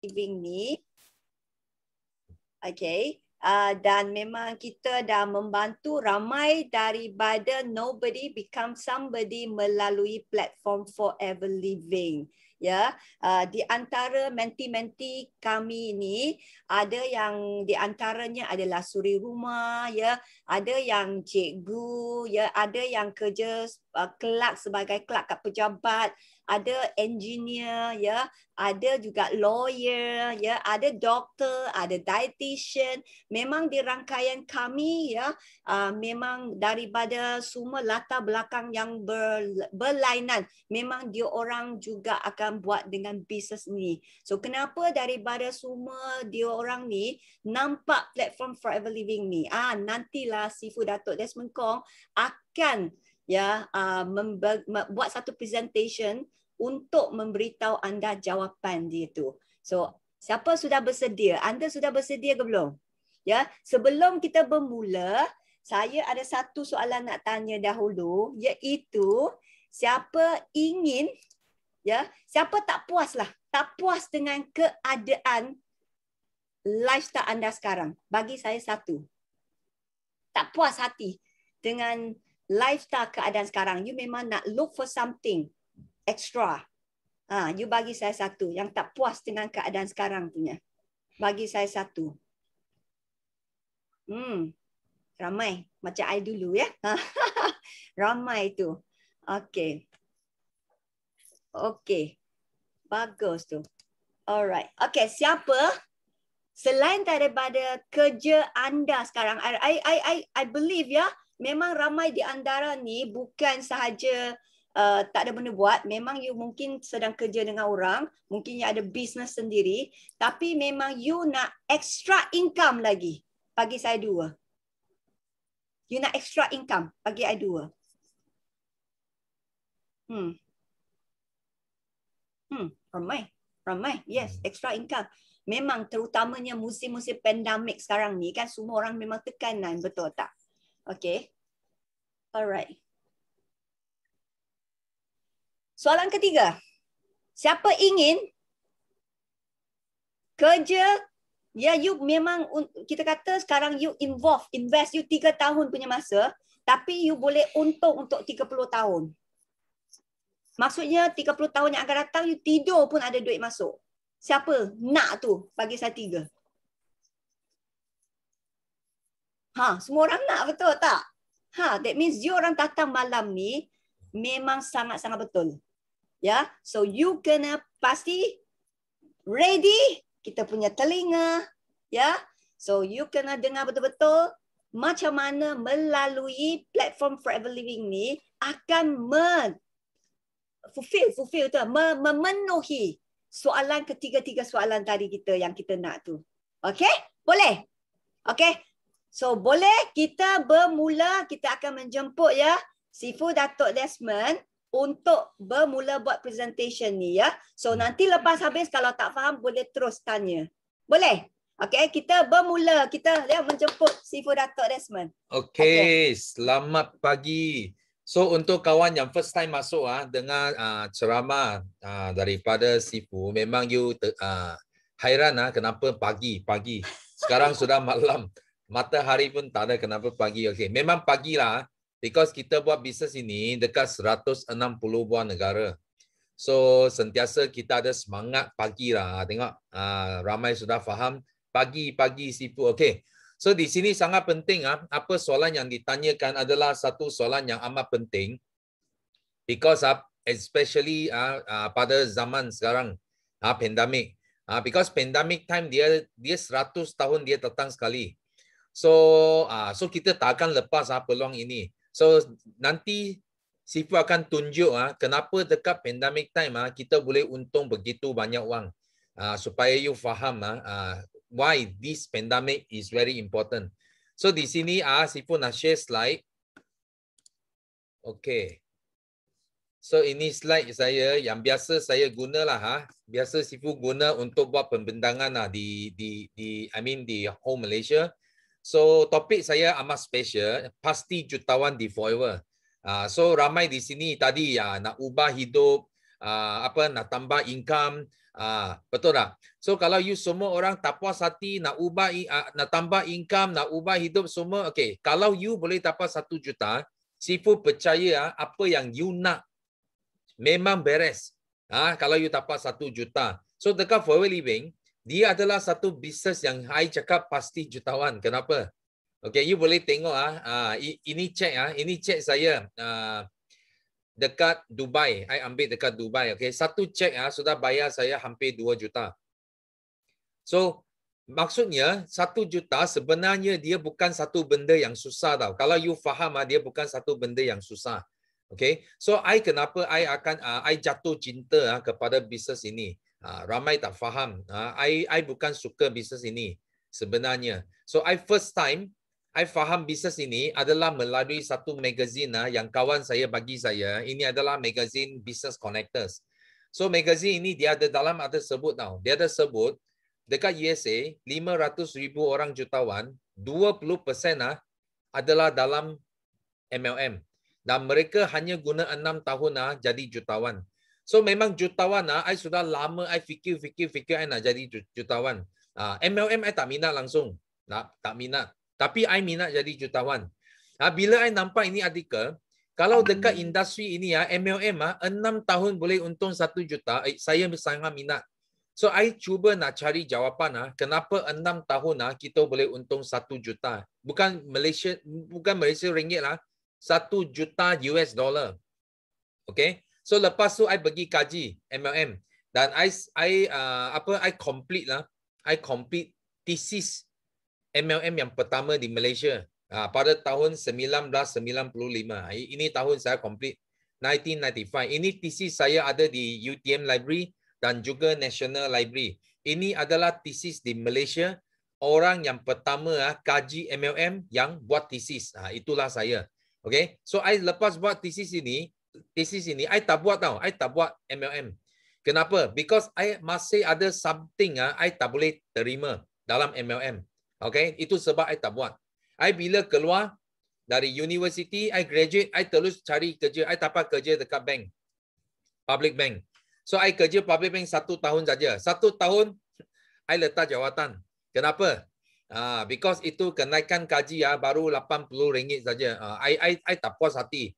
Living ni. Okay. Dan memang kita dah membantu ramai daripada nobody become somebody melalui platform Forever Living. Ya, di antara menti-menti kami ini ada yang di antaranya adalah suri rumah, ya, ada yang cikgu, ya, ada yang kerja kelak sebagai kelak kat pejabat, ada engineer, ya, ada juga lawyer, ya, ada doktor, ada dietitian. Memang di rangkaian kami, ya, memang daripada semua latar belakang yang berlainan, memang dia orang juga akan buat dengan bisnes ni. So kenapa daripada semua dia orang ni nampak platform Forever Living ni? Nantilah Sifu Datuk Desmond Kong akan, ya, buat satu presentation untuk memberitahu anda jawapan dia tu. So siapa sudah bersedia? Anda sudah bersedia ke belum? Ya, sebelum kita bermula, saya ada satu soalan nak tanya dahulu, iaitu siapa ingin, ya, siapa tak puas lah, tak puas dengan keadaan lifestyle anda sekarang? Bagi saya satu. Tak puas hati dengan lifestyle keadaan sekarang. You memang nak look for something extra. You bagi saya satu yang tak puas dengan keadaan sekarang punya. Bagi saya satu. Ramai macam I dulu, ya. Ramai tu. Okey. Okey. Bagus tu. Alright. Okey, siapa selain daripada kerja anda sekarang, I believe, ya, memang ramai di antara ni bukan sahaja tak ada benda buat, memang you mungkin sedang kerja dengan orang, mungkin you ada bisnes sendiri, tapi memang you nak extra income lagi. Bagi saya dua. You nak extra income, bagi I dua. Ramai. Yes, extra income. Memang terutamanya musim-musim pandemik sekarang ni kan semua orang memang tekanan, betul tak? Okay. Alright. Soalan ketiga. Siapa ingin kerja, ya, you memang, kita kata sekarang you invest you 3 tahun punya masa, tapi you boleh untung untuk 30 tahun. Maksudnya 30 tahun yang akan datang you tidur pun ada duit masuk. Siapa nak tu? Bagi saya 3. Semua orang nak, betul tak? That means you orang datang malam ni memang sangat-sangat betul. Ya, so you kena pasti ready, kita punya telinga, ya. So you kena dengar betul-betul macam mana melalui platform Forever Living ni akan memenuhi soalan ketiga-tiga soalan tadi kita yang kita nak tu. Okey? Boleh? Okey. So boleh kita bermula, kita akan menjemput, ya, Sifu Datuk Desmond untuk bermula buat presentation ni, ya. So nanti lepas habis kalau tak faham boleh terus tanya. Boleh? Okey, kita bermula, kita menjemput Sifu Datuk Desmond. Okey, selamat pagi. So untuk kawan yang first time masuk dengar ceramah daripada Sifu, memang you hairan kenapa pagi. Sekarang sudah malam. Matahari pun tak ada kenapa pagi. Okey, memang pagi lah. Because kita buat bisnes ini dekat 160 buah negara. So sentiasa kita ada semangat pagi lah. Tengok ramai sudah faham pagi Sifu. Okey. So di sini sangat penting apa soalan yang ditanyakan adalah satu soalan yang amat penting. Because especially pada zaman sekarang pandemik. Because pandemic time dia 100 tahun dia datang sekali. So kita tak akan lepas peluang ini. So nanti Sifu akan tunjuk kenapa dekat pandemic time kita boleh untung begitu banyak wang. Supaya you faham why this pandemic is very important. So di sini Sifu nak share slide. Okay. So ini slide saya yang biasa saya gunalah biasa Sifu guna untuk buat pembentangan di whole Malaysia. So topik saya amat special, pasti jutawan di Forever. So ramai di sini tadi nak ubah hidup, nak tambah income, Betul tak? So kalau you semua orang tak puas hati nak ubah nak tambah income, nak ubah hidup semua, okey. Kalau you boleh dapat 1 juta, Sifu percaya apa yang you nak memang beres. Kalau you dapat 1 juta. So dekat Forever Living, dia adalah satu bisnes yang I cakap pasti jutawan. Kenapa? Okay, you boleh tengok ini cek saya dekat Dubai. I ambil dekat Dubai. Okay, satu cek sudah bayar saya hampir 2 juta. So maksudnya 1 juta sebenarnya dia bukan satu benda yang susah tau. Kalau you faham dia bukan satu benda yang susah. Okay, so kenapa I jatuh cinta kepada bisnes ini. Ramai tak faham. I bukan suka bisnes ini sebenarnya. So first time I faham bisnes ini adalah melalui satu magazine yang kawan saya bagi saya. Ini adalah magazine Business Connectors. So magazine ini dia ada sebut tau. Dia ada sebut dekat USA 500,000 orang jutawan, 20% adalah dalam MLM. Dan mereka hanya guna 6 tahun jadi jutawan. So memang jutawan I sudah lama I fikir I nak jadi jutawan. MLM I tak minat langsung. Tak minat. Tapi I minat jadi jutawan. Bila I nampak ini artikel, kalau dekat industri ini MLM 6 tahun boleh untung 1 juta, saya sangat minat. So I cuba nak cari jawapan kenapa 6 tahun kita boleh untung 1 juta. Bukan Malaysia ringgit 1 juta US dollar. Okay? So lepas tu I pergi kaji MLM dan I complete thesis MLM yang pertama di Malaysia pada tahun 1995. Ini tahun saya complete 1995. Ini thesis saya ada di UTM Library dan juga National Library. Ini adalah thesis di Malaysia. Orang yang pertama kaji MLM yang buat thesis. Itulah saya. Okay? So I lepas buat thesis ini I tak buat tau. I tak buat MLM. Kenapa? Because I masih ada something I tak boleh terima dalam MLM. Okay? Itu sebab I tak buat. I bila keluar dari university, I graduate, I terus cari kerja. I dapat kerja dekat bank. Public bank. So I kerja public bank 1 tahun saja. 1 tahun I letak jawatan. Kenapa? Because itu kenaikan gaji baru RM80 saja. I tak puas hati.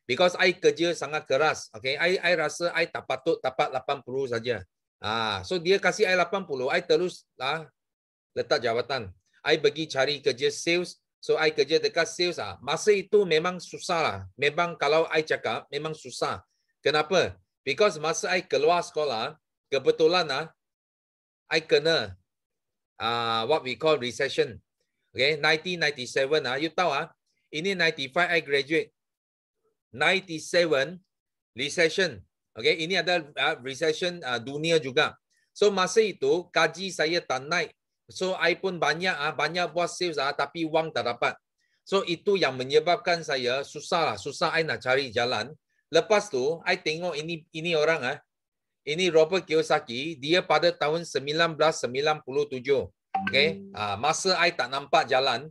Because I kerja sangat keras. Okay, I rasa I tak patut dapat 80 saja. So dia kasih I 80, I terus letak jawatan. I pergi cari kerja sales. So I kerja dekat sales. Masa itu memang susah lah. Memang kalau I cakap memang susah. Kenapa? Because masa I keluar sekolah, kebetulan I kena what we call recession. Okay, 1997 you tahu ini 95 I graduate. 97 recession. Okay, ini ada recession dunia juga. So masa itu gaji saya tak naik. So I pun banyak buat sales tapi wang tak dapat. So itu yang menyebabkan saya susah I nak cari jalan. Lepas tu I tengok ini orang ini Robert Kiyosaki, dia pada tahun 1997. Okay, masa I tak nampak jalan,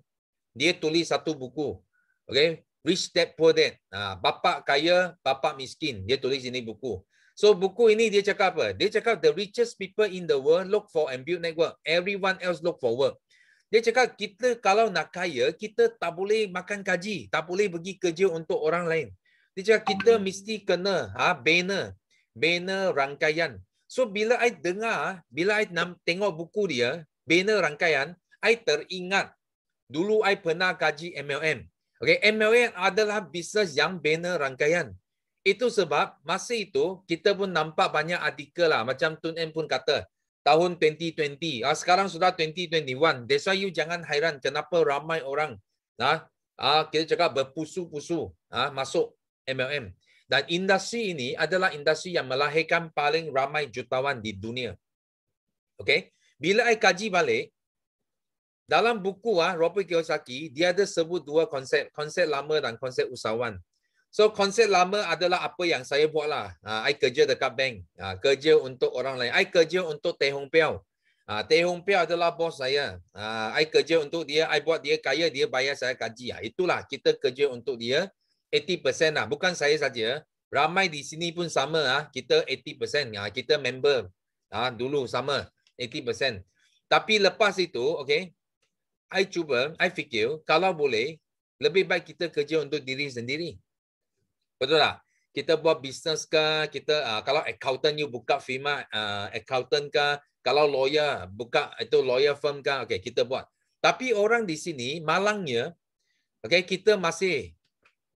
dia tulis satu buku. Okay, Rich Dad Poor Dad. Bapa kaya, bapa miskin. Dia tulis ini buku. So buku ini dia cakap apa? Dia cakap the richest people in the world look for and build network. Everyone else look for work. Dia cakap kita kalau nak kaya, kita tak boleh makan gaji, tak boleh pergi kerja untuk orang lain. Dia cakap kita mesti kena banner rangkaian. So bila I dengar, bila I tengok buku dia, banner rangkaian, I teringat dulu I pernah kaji MLM. Okay, MLM adalah bisnes yang banner rangkaian. Itu sebab masa itu kita pun nampak banyak artikel macam Tun M pun kata tahun 2020. Sekarang sudah 2021. That's why you jangan hairan kenapa ramai orang kita cakap berpusu-pusu masuk MLM. Dan industri ini adalah industri yang melahirkan paling ramai jutawan di dunia. Okay, bila I kaji balik, dalam buku Robert Kiyosaki, dia ada sebut dua konsep. Konsep lama dan konsep usahawan. So konsep lama adalah apa yang saya buat lah. I kerja dekat bank. Kerja untuk orang lain. I kerja untuk Teh Hong Piao. Teh Hong Piao adalah bos saya. I kerja untuk dia. I buat dia kaya. Dia bayar saya gaji. Itulah kita kerja untuk dia 80% Bukan saya saja. Ramai di sini pun sama. Kita 80%. Kita member Dulu sama 80%. Tapi lepas itu, okay, I fikir kalau boleh, lebih baik kita kerja untuk diri sendiri. Betul tak? Kita buat bisnes ke, kita kalau accountant you buka firma accountant ke, kalau lawyer buka itu lawyer firm ke, okay, kita buat. Tapi orang di sini malangnya, okay, kita masih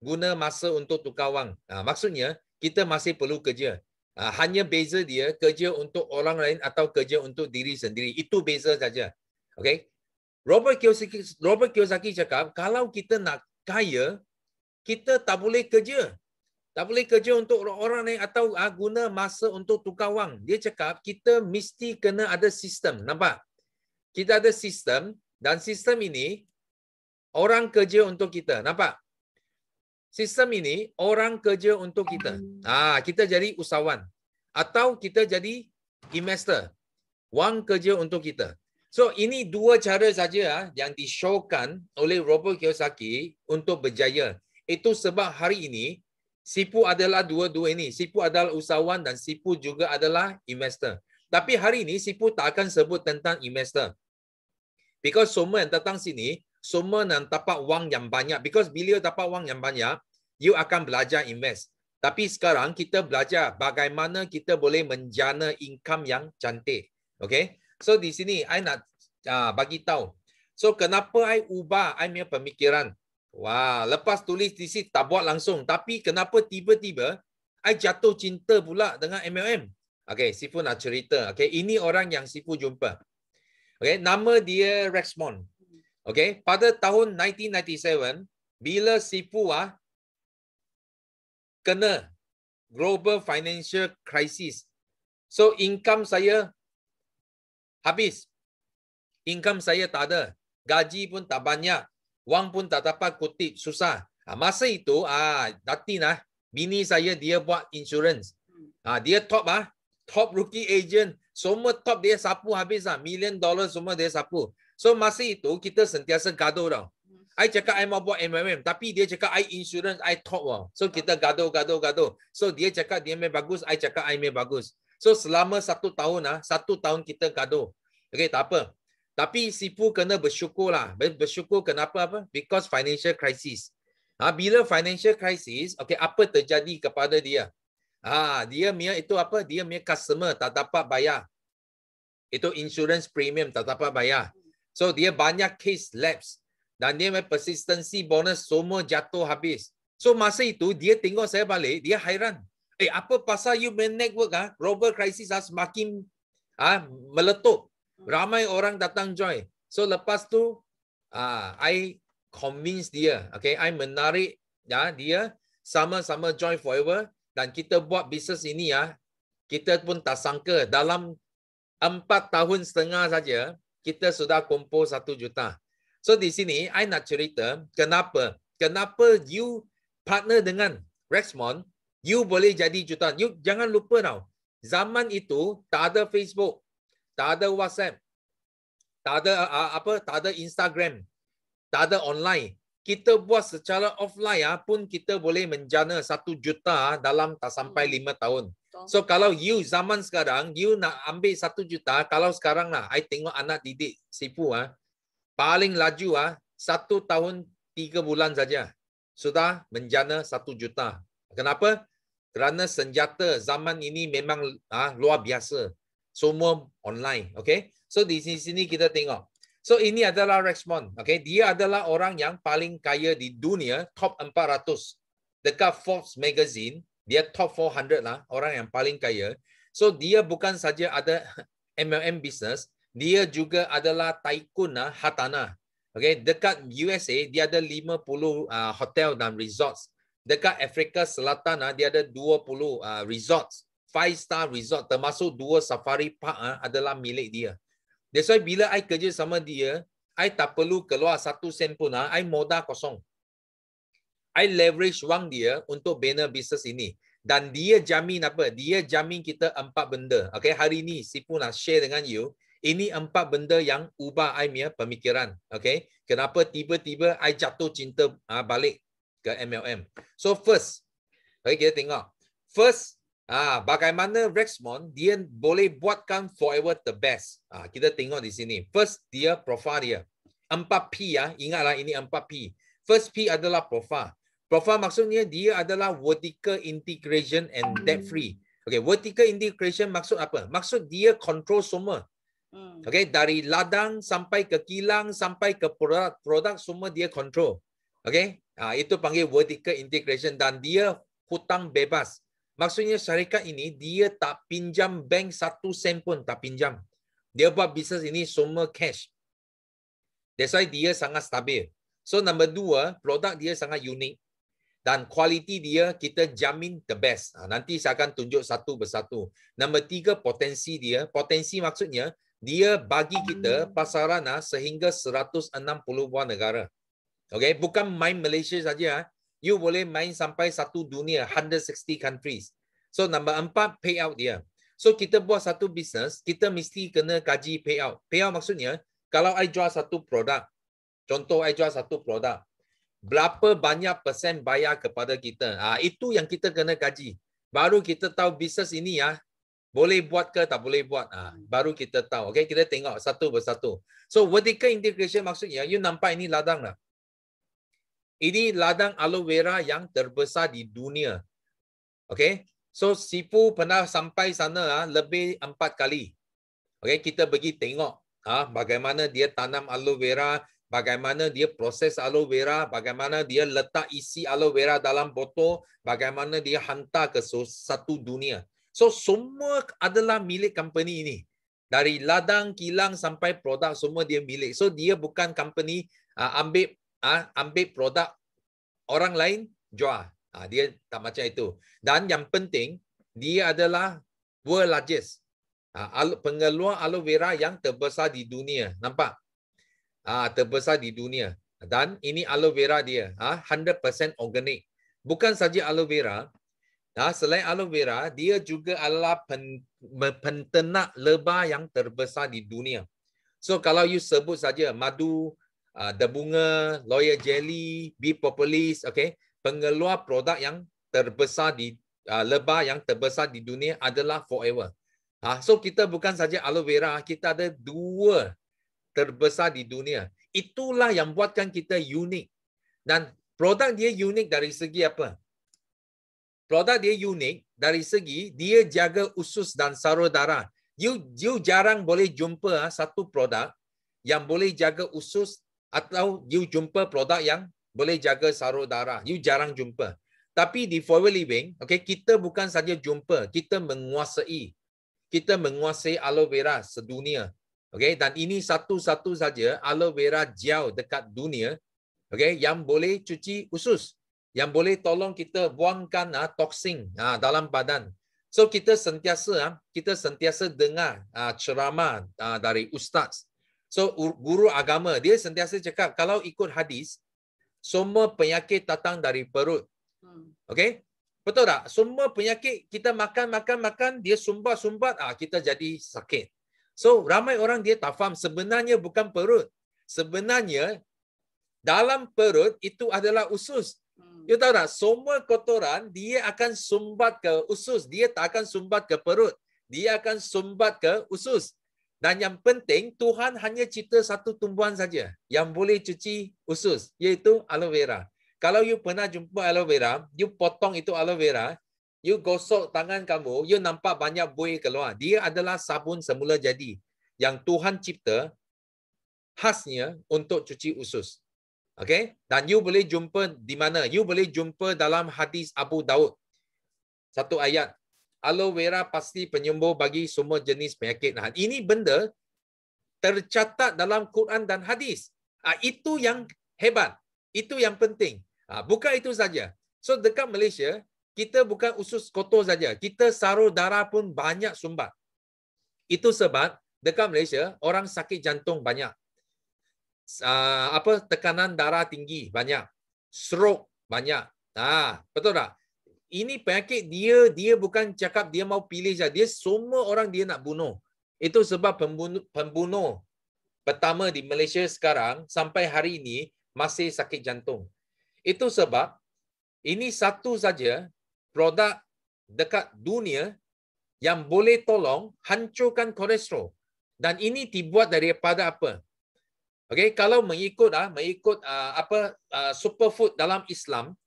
guna masa untuk tukar wang. Maksudnya kita masih perlu kerja. Hanya beza dia kerja untuk orang lain atau kerja untuk diri sendiri. Itu beza saja. Okay? Robert Kiyosaki cakap, kalau kita nak kaya, kita tak boleh kerja. Tak boleh kerja untuk orang lain atau guna masa untuk tukar wang. Dia cakap, kita mesti kena ada sistem. Nampak? Kita ada sistem dan sistem ini orang kerja untuk kita. Nampak? Sistem ini orang kerja untuk kita. Kita jadi usahawan atau kita jadi investor. Wang kerja untuk kita. So ini dua cara saja yang di-showkan oleh Robert Kiyosaki untuk berjaya. Itu sebab hari ini Sipu adalah dua-dua ini. Sipu adalah usahawan dan Sipu juga adalah investor. Tapi hari ini Sipu tak akan sebut tentang investor. Because semua yang datang sini, semua nak dapat wang yang banyak. Because bila dapat wang yang banyak, you akan belajar invest. Tapi sekarang kita belajar bagaimana kita boleh menjana income yang cantik. Okay? So di sini, I nak bagi tahu. So kenapa I ubah I punya pemikiran? Wah, lepas tulis di sini tak buat langsung. Tapi kenapa tiba-tiba I jatuh cinta pula dengan MLM? Okay, Sifu nak cerita. Okay, ini orang yang Sifu jumpa. Okay, nama dia Rexmond. Okay, pada tahun 1997, bila Sifu kena global financial crisis. So, income saya habis. Income saya tak ada. Gaji pun tak banyak. Wang pun tak dapat kutip. Susah. Masa itu, Datin, bini saya dia buat insurance. Dia top, top rookie agent. Semua top dia sapu habis. $1 million semua dia sapu. So, masa itu kita sentiasa gaduh tau. I cakap I mau buat MLM. Tapi dia cakap I insurance, I top. So, kita gaduh. So, dia cakap dia main bagus. I cakap I main bagus. So, selama 1 tahun, 1 tahun kita gaduh. Okay, tak apa. Tapi Sipu kena bersyukur lah. Bersyukur kenapa? Because financial crisis. Bila financial crisis, okay, apa terjadi kepada dia? Dia punya itu apa? Dia punya customer tak dapat bayar. Itu insurance premium tak dapat bayar. So dia banyak case lapse. Dan dia punya persistency bonus semua jatuh habis. So masa itu dia tengok saya balik, dia hairan. Apa pasal you main network global crisis semakin meletup. Ramai orang datang join. So lepas tu I convince dia, okay, I menarik dia sama-sama join forever dan kita buat bisnes ini kita pun tak sangka dalam 4 tahun setengah saja kita sudah kumpul 1 juta. So di sini I nak cerita kenapa you partner dengan Rexmond, you boleh jadi jutaan. You jangan lupa tau. Zaman itu tak ada Facebook. Tak ada WhatsApp, tak ada Instagram, tak ada online. Kita buat secara offline pun kita boleh menjana 1 juta dalam tak sampai 5 tahun. So kalau you zaman sekarang, you nak ambil 1 juta, kalau sekarang I tengok anak didik Sipu paling laju 1 tahun 3 bulan saja sudah menjana 1 juta. Kenapa? Kerana senjata zaman ini memang luar biasa. Semua online, okay? So di sini kita tengok. So ini adalah Rexmond, okay? Dia adalah orang yang paling kaya di dunia, top 400. Dekat Forbes magazine, dia top 400 orang yang paling kaya. So dia bukan saja ada MLM business, dia juga adalah tycoon hartanah. Okay? Dekat USA, dia ada 50 hotel dan resorts. Dekat Afrika Selatan, dia ada 20 resorts. 5-star resort termasuk 2 safari park adalah milik dia. That's why bila I kerja sama dia, I tak perlu keluar 1 sen pun. I modal kosong. I leverage wang dia untuk bina bisnes ini. Dan dia jamin apa? Dia jamin kita 4 benda. Okay, hari ini Sipu nak share dengan you. Ini 4 benda yang ubah I punya pemikiran. Okay, kenapa tiba-tiba I jatuh cinta balik ke MLM. So first, okay, kita tengok. First, Bagaimana Rexmond dia boleh buatkan forever the best. Kita tengok di sini. First, dia profile dia. 4P ya, ingatlah ini 4P. First P adalah profile. Profile maksudnya dia adalah vertical integration and debt free. Okay, vertical integration maksud apa? Maksud dia control semua. Okay, dari ladang sampai ke kilang sampai ke produk semua dia control. Okay, itu panggil vertical integration dan dia hutang bebas. Maksudnya syarikat ini dia tak pinjam bank 1 sen pun tak pinjam. Dia buat bisnes ini semua cash. That's why dia sangat stabil. So number 2, produk dia sangat unik dan kualiti dia kita jamin the best. Nanti saya akan tunjuk satu persatu. Number 3, potensi dia. Potensi maksudnya dia bagi kita pasaran sehingga 160 buah negara. Okay, bukan main Malaysia saja. You boleh main sampai satu dunia, 160 countries. So number 4, payout dia. So kita buat satu bisnes, kita mesti kena kaji payout. Payout maksudnya, kalau I jual satu produk, contoh I jual satu produk, berapa banyak persen bayar kepada kita? Itu yang kita kena kaji. Baru kita tahu bisnes ini boleh buat ke tak boleh buat. Baru kita tahu. Okay, kita tengok satu persatu. So vertical integration maksudnya, you nampak ini ladang lah. Ini ladang aloe vera yang terbesar di dunia. Okay. So Sifu pernah sampai sana lebih 4 kali. Okay, kita pergi tengok bagaimana dia tanam aloe vera, bagaimana dia proses aloe vera, bagaimana dia letak isi aloe vera dalam botol, bagaimana dia hantar ke satu dunia. So semua adalah milik company ini. Dari ladang, kilang sampai produk semua dia milik. So dia bukan company ambil produk orang lain jual. Dia tak macam itu. Dan yang penting, dia adalah world largest. Pengeluar aloe vera yang terbesar di dunia. Nampak? Terbesar di dunia. Dan ini aloe vera dia. 100% organik. Bukan saja aloe vera. Selain aloe vera, dia juga adalah penternak lebah yang terbesar di dunia. So kalau you sebut saja madu, bunga, Royal Jelly, Bee Propolis, okay, pengeluar produk yang terbesar di lebah yang terbesar di dunia adalah forever. So kita bukan saja aloe vera, kita ada 2 terbesar di dunia. Itulah yang buatkan kita unik. Dan produk dia unik dari segi apa? Produk dia unik dari segi dia jaga usus dan sarur darah. You jarang boleh jumpa satu produk yang boleh jaga usus atau you jumpa produk yang boleh jaga sarur darah. You jarang jumpa. Tapi di Forever Living, okay, kita bukan saja jumpa, kita menguasai. Kita menguasai aloe vera sedunia. Okay, dan ini satu-satu saja aloe vera gel dekat dunia, okay, yang boleh cuci usus, yang boleh tolong kita buangkan toksin dalam badan. So kita sentiasa dengar ceramah dari ustaz. So guru agama dia sentiasa cakap kalau ikut hadis semua penyakit datang dari perut. Okay? Betul tak? Semua penyakit kita makan dia sumbat kita jadi sakit. So ramai orang dia tak faham sebenarnya bukan perut. Sebenarnya dalam perut itu adalah usus. You tahu tak? Semua kotoran dia akan sumbat ke usus. Dia tak akan sumbat ke perut. Dia akan sumbat ke usus. Dan yang penting, Tuhan hanya cipta satu tumbuhan saja yang boleh cuci usus, iaitu aloe vera. Kalau you pernah jumpa aloe vera, you potong itu aloe vera, you gosok tangan kamu, you nampak banyak buih keluar. Dia adalah sabun semula jadi yang Tuhan cipta khasnya untuk cuci usus. Okay? Dan you boleh jumpa di mana? You boleh jumpa dalam hadis Abu Daud. Satu ayat. Aloe vera pasti penyembuh bagi semua jenis penyakit. Ini benda tercatat dalam Quran dan hadis. Itu yang hebat. Itu yang penting. Bukan itu saja. So dekat Malaysia, kita bukan usus kotor saja. Kita sarur darah pun banyak sumbat. Itu sebab dekat Malaysia, orang sakit jantung banyak. Tekanan darah tinggi banyak. Stroke banyak. Betul tak? Ini penyakit dia bukan cakap dia mau pilih saja. Dia semua orang dia nak bunuh. Itu sebab pembunuh pertama di Malaysia sekarang sampai hari ini masih sakit jantung. Itu sebab ini satu saja produk dekat dunia yang boleh tolong hancurkan kolesterol. Dan ini dibuat daripada apa? Okey, kalau mengikut superfood dalam Islam,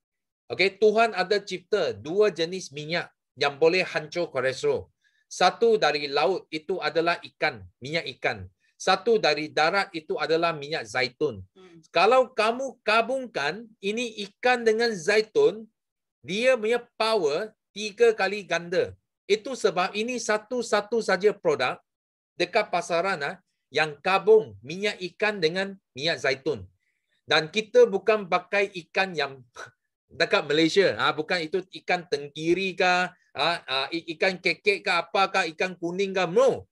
okey, Tuhan ada cipta dua jenis minyak yang boleh hancur kolesterol. Satu dari laut itu adalah ikan, minyak ikan. Satu dari darat itu adalah minyak zaitun. Kalau kamu gabungkan ini ikan dengan zaitun, dia punya power 3 kali ganda. Itu sebab ini satu-satu saja produk dekat pasaran yang gabung minyak ikan dengan minyak zaitun. Dan kita bukan pakai ikan yang dekat Malaysia. Bukan itu ikan tenggiri ke, ikan kekek ke apakah, ikan kuning ke. No.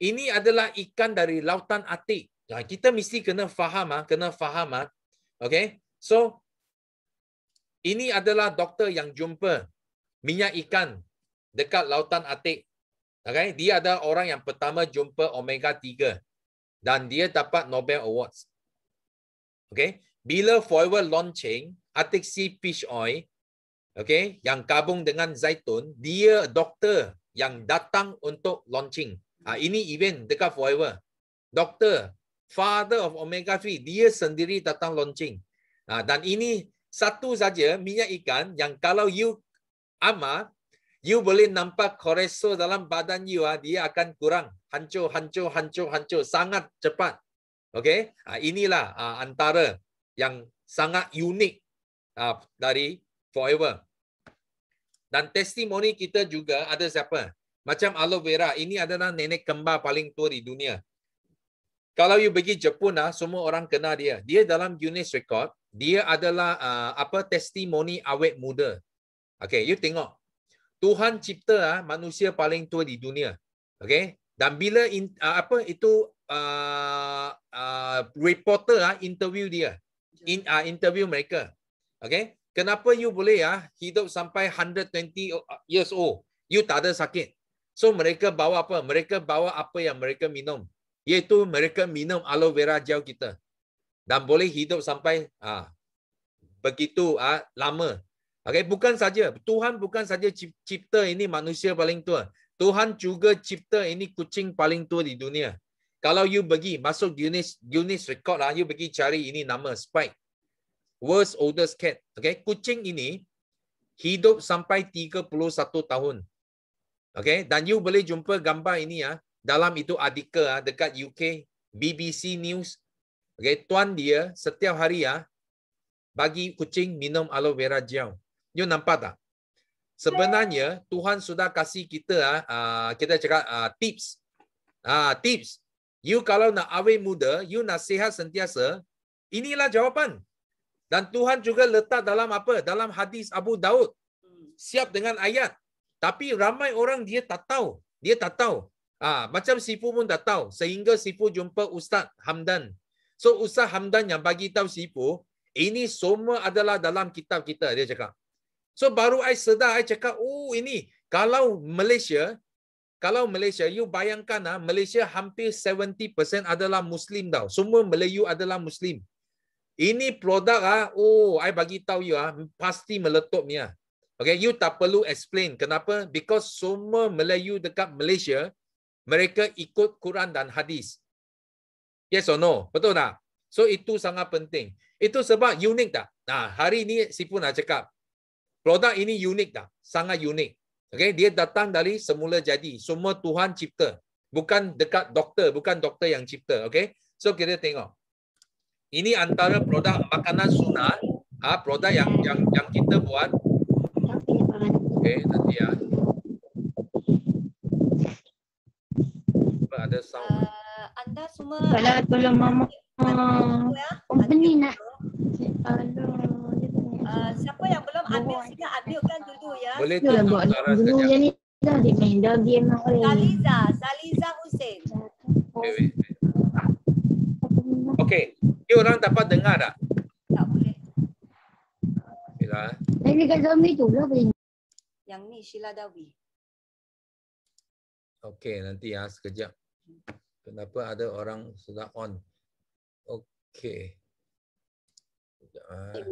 Ini adalah ikan dari lautan Artik. Kita mesti kena faham. Okay. So, ini adalah doktor yang jumpa minyak ikan dekat lautan Artik. Okay. Dia adalah orang yang pertama jumpa omega 3. Dan dia dapat Nobel Awards. Okay. Bila Forever launching Arctic Sea Fish Oil, okay, yang gabung dengan zaitun, dia doktor yang datang untuk launching. Ini event dekat Forever. Doktor, father of omega 3, dia sendiri datang launching. Dan ini satu saja minyak ikan yang kalau you amal, you boleh nampak kolesterol dalam badan you, dia akan kurang. Hancur. Sangat cepat. Okay? Inilah antara yang sangat unik dari Forever. Dan testimoni kita juga ada siapa? Macam aloe vera. Ini adalah nenek kembar paling tua di dunia. Kalau you pergi Jepun, semua orang kenal dia. Dia dalam Guinness Record. Dia adalah testimoni awet muda. Okay, you tengok. Tuhan cipta manusia paling tua di dunia. Okay? Dan bila reporter interview dia, interview mereka. Okay? Kenapa you boleh hidup sampai 120 years old? You tak ada sakit. So mereka bawa apa? Mereka bawa apa yang mereka minum. Iaitu mereka minum aloe vera gel kita. Dan boleh hidup sampai begitu lama. Okay, bukan saja Tuhan bukan saja cipta ini manusia paling tua. Tuhan juga cipta ini kucing paling tua di dunia. Kalau you pergi masuk Guinness Record, you pergi cari ini nama Spike. World's oldest cat. Okay, kucing ini hidup sampai 31 tahun. Okay, dan you boleh jumpa gambar ini dalam itu artikel dekat UK, BBC News. Okay, tuan dia setiap hari bagi kucing minum aloe vera gel. You nampak tak? Sebenarnya Tuhan sudah kasih kita kita cakap tips. Tips. You kalau nak awet muda, you nak sihat sentiasa, inilah jawapan. Dan Tuhan juga letak dalam apa? Dalam hadis Abu Daud. Siap dengan ayat. Tapi ramai orang dia tak tahu. Dia tak tahu. Macam Sifu pun tak tahu. Sehingga Sifu jumpa Ustaz Hamdan. So Ustaz Hamdan yang bagi tahu Sifu, ini semua adalah dalam kitab kita, dia cakap. So baru I sedar, I cakap, ini kalau Malaysia, you bayangkan Malaysia hampir 70% adalah Muslim tau. Semua Melayu adalah Muslim. Ini produk I bagi tahu you pasti meletup ni. Okay, you tak perlu explain kenapa? Because semua Melayu dekat Malaysia mereka ikut Quran dan hadis. Yes or no? Betul tak? So itu sangat penting. Itu sebab unik tak? Hari ni Sifu nak cakap. Produk ini unik tak? Sangat unik. Okay, dia datang dari semula jadi. Semua Tuhan cipta. Bukan dekat doktor, bukan doktor yang cipta. Okay? So kita tengok. Ini antara produk makanan sunat, produk yang kita buat. Okay, nanti ada sound. Anda semua kalau tolong mama company nak siapa yang belum ambil sila ambilkan dulu ya. Boleh tutup suara sekejap. Yang ni dah di main dah game Saliza Hussein. Okay. Ni orang dapat dengar tak? Tak boleh. Lagi kat zombie tu lah boleh. Yang ni Sheila Dawi. Okay, nanti sekejap. Kenapa ada orang sudah on? Okay. Sekejap.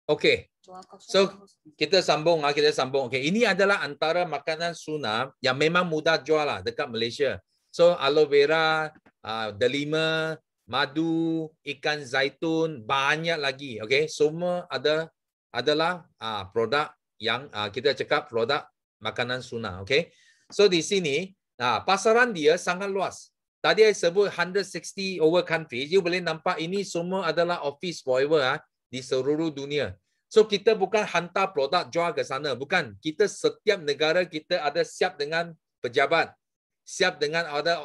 Okay. So kita sambung. Okay, ini adalah antara makanan sunnah yang memang mudah jual lah dekat Malaysia. So aloe vera, delima, madu, ikan zaitun, banyak lagi. Okay, semua adalah produk yang kita cakap produk makanan sunnah. Okay, so di sini pasaran dia sangat luas. Tadi saya sebut 160 over countries. You boleh nampak ini semua adalah office forever di seluruh dunia. So kita bukan hantar produk jual ke sana, bukan. Kita setiap negara kita ada siap dengan pejabat, siap dengan ada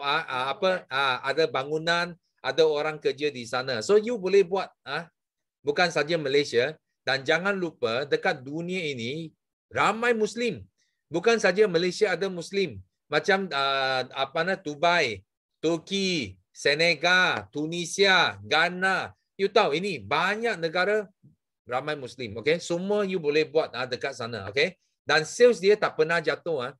ada bangunan, ada orang kerja di sana. So you boleh buat bukan saja Malaysia, dan jangan lupa dekat dunia ini ramai Muslim. Bukan saja Malaysia ada Muslim, macam Dubai, Turki, Senegal, Tunisia, Ghana. You tahu ini banyak negara ramai Muslim, okay? Semua you boleh buat dekat sana, okay? Dan sales dia tak pernah jatuh.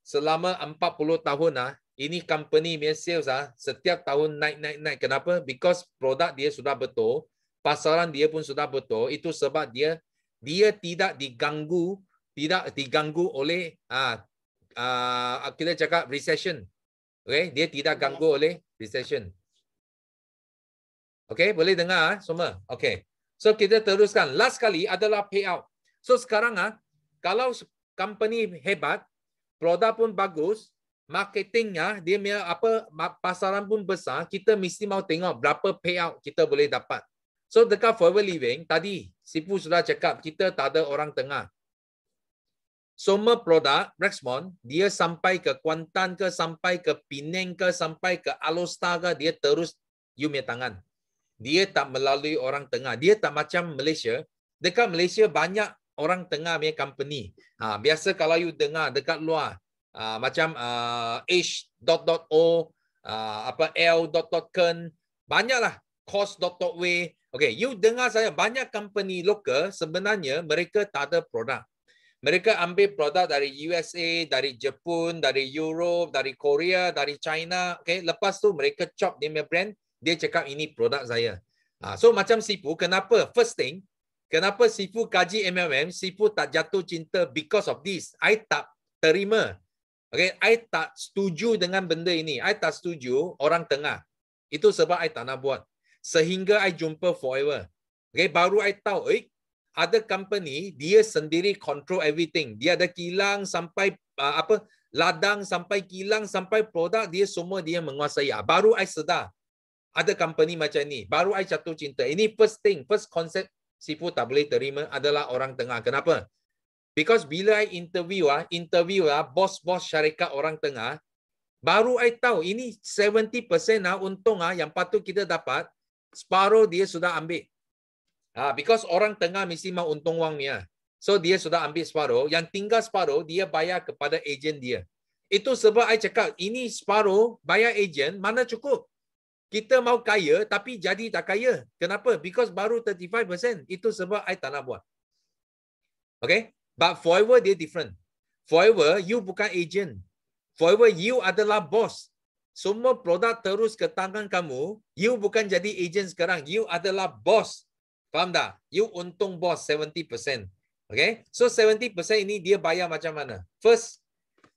Selama 40 tahun, ini company punya sales setiap tahun naik. Kenapa? Because produk dia sudah betul, pasaran dia pun sudah betul. Itu sebab dia tidak diganggu oleh kita cakap recession. Okay? Dia tidak ganggu oleh recession. Okay? Boleh dengar semua? Okay. So kita teruskan. Last kali adalah payout. So sekarang kalau company hebat, produk pun bagus, marketingnya dia punya pasaran pun besar, kita mesti mau tengok berapa payout kita boleh dapat. So dekat Forever Living tadi Sifu sudah cakap kita tak ada orang tengah. Semua produk Rexmond dia sampai ke Kuantan ke, sampai ke Penang ke, sampai ke Alor ke, dia terus you punya tangan. Dia tak melalui orang tengah. Dia tak macam Malaysia. Dekat Malaysia banyak orang tengah punya company. Biasa kalau you dengar dekat luar macam H.O, L.Ken, banyaklah cost.way. Okay, you dengar saya banyak company lokal sebenarnya mereka tak ada produk. Mereka ambil produk dari USA, dari Jepun, dari Europe, dari Korea, dari China. Okay, lepas tu mereka chop dia punya brand. Dia cakap ini produk saya. So macam Sifu, kenapa? First thing, kenapa Sifu kaji MLM, Sifu tak jatuh cinta because of this. I tak terima. Okay, I tak setuju dengan benda ini. I tak setuju orang tengah. Itu sebab I tak nak buat. Sehingga I jumpa Forever. Okay, baru I tahu, ada company, dia sendiri control everything. Dia ada kilang sampai ladang, sampai kilang, sampai produk, dia semua dia menguasai. Baru I sedar. Ada company macam ni. Baru I jatuh cinta. Ini first thing, first concept Sifu tak boleh terima adalah orang tengah. Kenapa? Because bila I interview bos-bos syarikat orang tengah, baru I tahu ini 70% untung yang patut kita dapat, separuh dia sudah ambil. Because orang tengah mesti mau untung wang dia. So dia sudah ambil separuh, yang tinggal separuh dia bayar kepada ejen dia. Itu sebab I cakap, ini separuh bayar ejen mana cukup. Kita mau kaya tapi jadi tak kaya. Kenapa? Because baru 35%. Itu sebab I tak nak buat. Okay? But Forever dia different. Forever you bukan agent. Forever you adalah boss. Semua produk terus ke tangan kamu. You bukan jadi agent sekarang. You adalah boss. Faham tak? You untung boss 70%. Okay? So 70% ini dia bayar macam mana? First,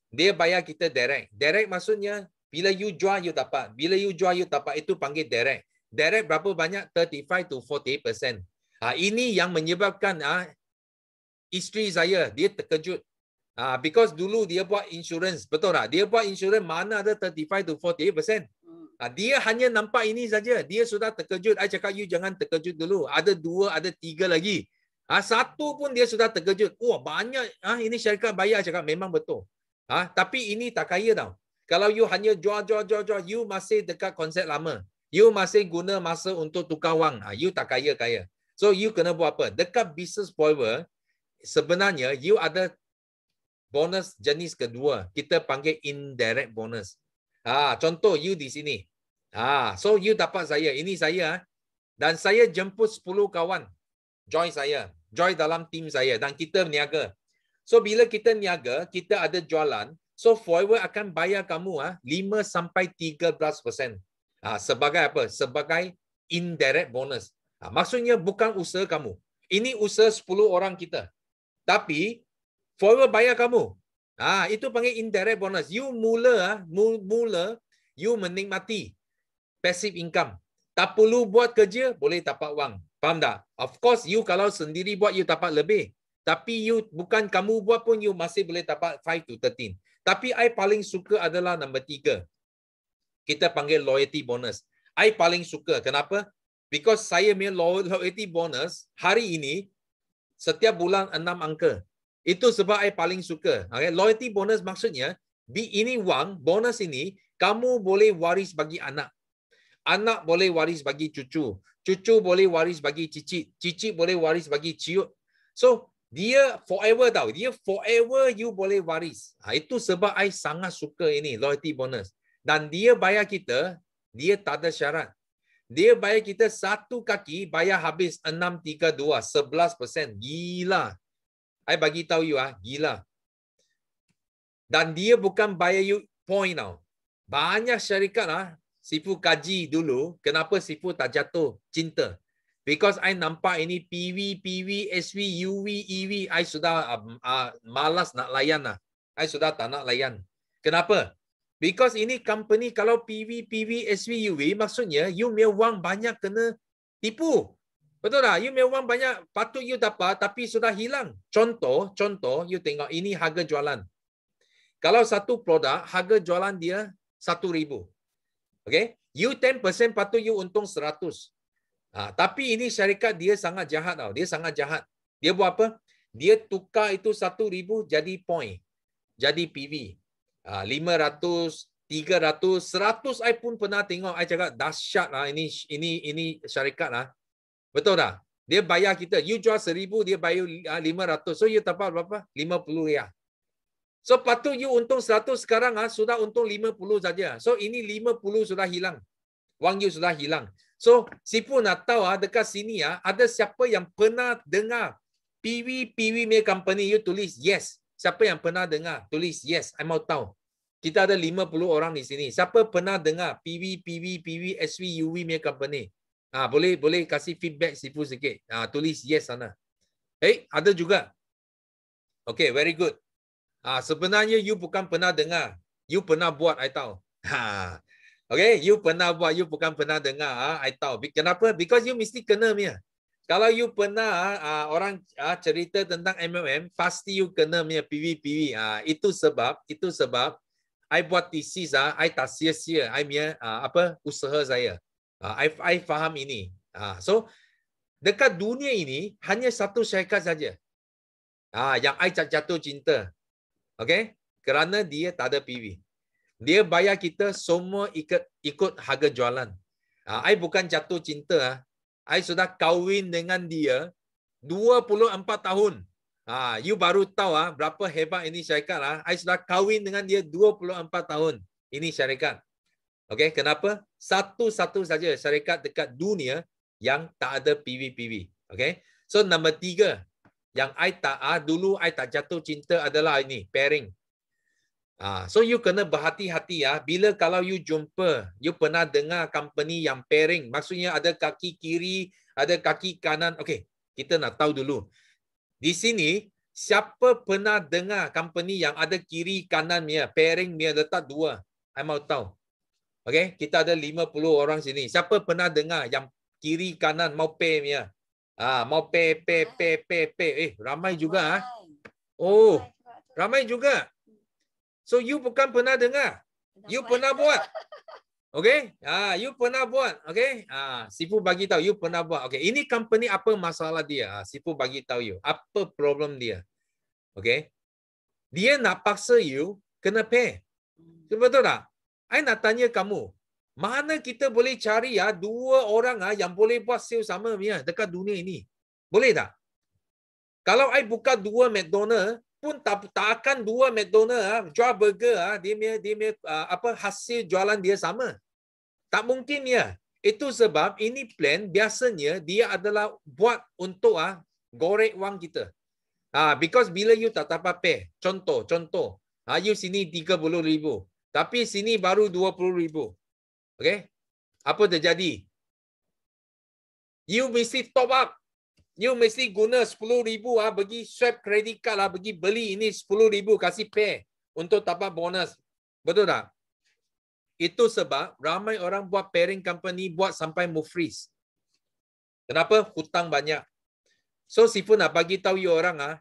dia bayar kita direct. Direct maksudnya bila you jual, you dapat. Bila you jual, you dapat. Itu panggil direct. Direct berapa banyak? 35 to 40%. Ini yang menyebabkan isteri saya, dia terkejut. Because dulu dia buat insurance. Betul tak? Dia buat insurance, mana ada 35 to 48%. Dia hanya nampak ini saja. Dia sudah terkejut. I cakap, you jangan terkejut dulu. Ada 2, ada 3 lagi. Satu pun dia sudah terkejut. Wah, banyak. Ini syarikat bayar. I cakap, memang betul. Tapi ini tak kaya tau. Kalau you hanya jual, you masih dekat konsep lama. You masih guna masa untuk tukar wang. You tak kaya-kaya. So, you kena buat apa? Dekat business Forever, sebenarnya, you ada bonus jenis kedua. Kita panggil indirect bonus. Contoh, you di sini. So, you dapat saya. Ini saya. Dan saya jemput 10 kawan. Join saya. Join dalam tim saya. Dan kita berniaga. So, bila kita niaga, kita ada jualan. So, Forever akan bayar kamu 5-13%. Sebagai apa? Sebagai indirect bonus. Maksudnya bukan usaha kamu. Ini usaha 10 orang kita. Tapi forever bayar kamu. Itu panggil indirect bonus. You mula you menikmati passive income. Tak perlu buat kerja, boleh dapat wang. Faham tak? Of course, you kalau sendiri buat, you dapat lebih. Tapi you bukan kamu buat pun, you masih boleh dapat 5 to 13. Tapi I paling suka adalah nombor 3. Kita panggil loyalty bonus. I paling suka. Kenapa? Because saya punya loyalty bonus hari ini setiap bulan 6 angka. Itu sebab I paling suka. Okay? Loyalty bonus maksudnya, ini wang, bonus ini, kamu boleh waris bagi anak. Anak boleh waris bagi cucu. Cucu boleh waris bagi cicit. Cicit boleh waris bagi ciut. So, dia forever tau. Dia forever you boleh waris. Itu sebab I sangat suka ini, loyalty bonus. Dan dia bayar kita, dia tak ada syarat. Dia bayar kita satu kaki, bayar habis 632, 11%. Gila. I bagi tahu you gila. Dan dia bukan bayar you point tau. Banyak syarikat Sifu kaji dulu, kenapa Sifu tak jatuh cinta. Because I nampak ini PV, SV, UV, EV, I sudah malas nak layan . I sudah tak nak layan. Kenapa? Because ini company kalau PV, SV, UV, maksudnya you punya wang banyak kena tipu. Betul tak? You punya wang banyak patut you dapat tapi sudah hilang. Contoh, you tengok ini harga jualan. Kalau satu produk, harga jualan dia 1,000. Okay? You 10% patut you untung 100. Tapi ini syarikat dia sangat jahat tau. Dia sangat jahat. Dia buat apa? Dia tukar itu 1,000 jadi point. Jadi PV. 500, 300, 100 I pun pernah tengok. I cakap dahsyat ini syarikat . Betul tak? Dia bayar kita. You jual 1,000, dia bayar 500. So you dapat berapa? 50 riyal. So patut you untung 100, sekarang sudah untung 50 saja. So ini 50 sudah hilang. Wang you sudah hilang. So Sifu nak tahu dekat sini ada siapa yang pernah dengar PV punya company, you tulis yes. Siapa yang pernah dengar? Tulis yes. I mau tahu. Kita ada 50 orang di sini. Siapa pernah dengar PV, SV, UV punya company? Boleh kasih feedback Sifu sikit. Tulis yes sana. Ada juga. Okay, very good. Sebenarnya you bukan pernah dengar. You pernah buat, I tahu. Okay, you pernah buat, you bukan pernah dengar. I tahu. Kenapa? Because you mesti kena punya. Kalau you pernah orang cerita tentang MLM, pasti you kena punya PV. Itu sebab I buat thesis, I tak sia-sia I punya usaha saya. I faham ini. So dekat dunia ini hanya satu syarikat saja. Yang I jatuh cinta. Okay? Kerana dia tak ada PV. Dia bayar kita semua ikut harga jualan. I bukan jatuh cinta. I sudah kahwin dengan dia 24 tahun. You baru tahu berapa hebat ini syarikat. I sudah kahwin dengan dia 24 tahun. Ini syarikat. Okay? Kenapa? Satu-satu saja syarikat dekat dunia yang tak ada PV. Okay? So nombor 3. Yang dulu I tak jatuh cinta adalah ini, pairing. So you kena berhati-hati bila kalau you jumpa, you pernah dengar company yang pairing, maksudnya ada kaki kiri, ada kaki kanan. Okay, kita nak tahu dulu. Di sini, siapa pernah dengar company yang ada kiri kanan punya, pairing punya letak 2? I mau tahu. Okay, kita ada 50 orang sini. Siapa pernah dengar yang kiri kanan mau pair punya? Mau pair. Ramai juga. Oh, ramai juga. So you bukan pernah dengar. You pernah buat. Okay? You pernah buat. Okay? Sifu bagi tahu you pernah buat. Okay, ini company apa masalah dia? Sifu bagi tahu you. Apa problem dia? Okay? Dia nak paksa you kena pair. Betul tak? I nak tanya kamu. Mana kita boleh cari 2 orang yang boleh buat sale sama dekat dunia ini? Boleh tak? Kalau I buka 2 McDonald pun tak akan 2 McDonald jual burger dia hasil jualan dia sama. Tak mungkin ya. Itu sebab ini plan biasanya dia adalah buat untuk gorek wang kita. Because bila you tak dapat pay. Contoh. You sini 30,000. Tapi sini baru 20,000. Okay? Apa terjadi? You mesti top up. You mesti guna 10,000 bagi swipe credit card bagi beli ini 10,000 kasih pay untuk dapat bonus. Betul tak? Itu sebab ramai orang buat pairing company buat sampai mufris. Kenapa? Hutang banyak. So Sifu nak bagi tahu you orang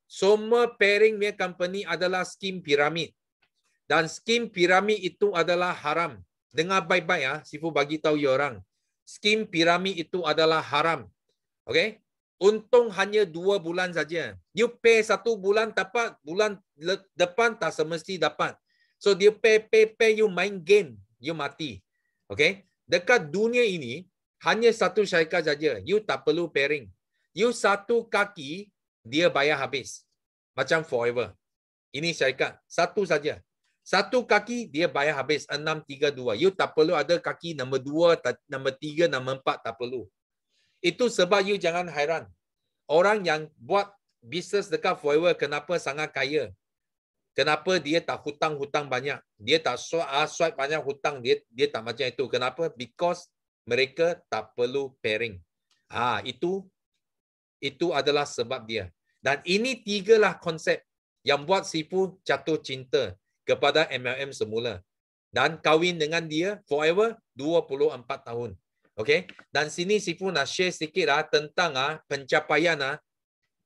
semua pairing punya company adalah skim piramid. Dan skim piramid itu adalah haram. Dengar baik-baik Sifu bagi tahu you orang. Skim piramid itu adalah haram. Okay? Untung hanya 2 bulan saja. You pay 1 bulan dapat, bulan depan tak semesti dapat. So dia pay, you main game, you mati. Okay? Dekat dunia ini, hanya satu syarikat saja. You tak perlu pairing. You satu kaki, dia bayar habis. Macam forever. Ini syarikat. Satu saja. Satu kaki, dia bayar habis. 632. You tak perlu ada kaki nombor 2, nombor 3, nombor 4. Tak perlu. Itu sebab you jangan hairan. Orang yang buat bisnes dekat forever, kenapa sangat kaya? Kenapa dia tak hutang-hutang banyak? Dia tak swipe banyak hutang. Dia tak macam itu. Kenapa? Because mereka tak perlu pairing. Itu adalah sebab dia. Dan ini 3 lah konsep yang buat Sifu jatuh cinta kepada MLM semula. Dan kahwin dengan dia forever 24 tahun. Okay? Dan sini Sifu nak share sikit tentang pencapaian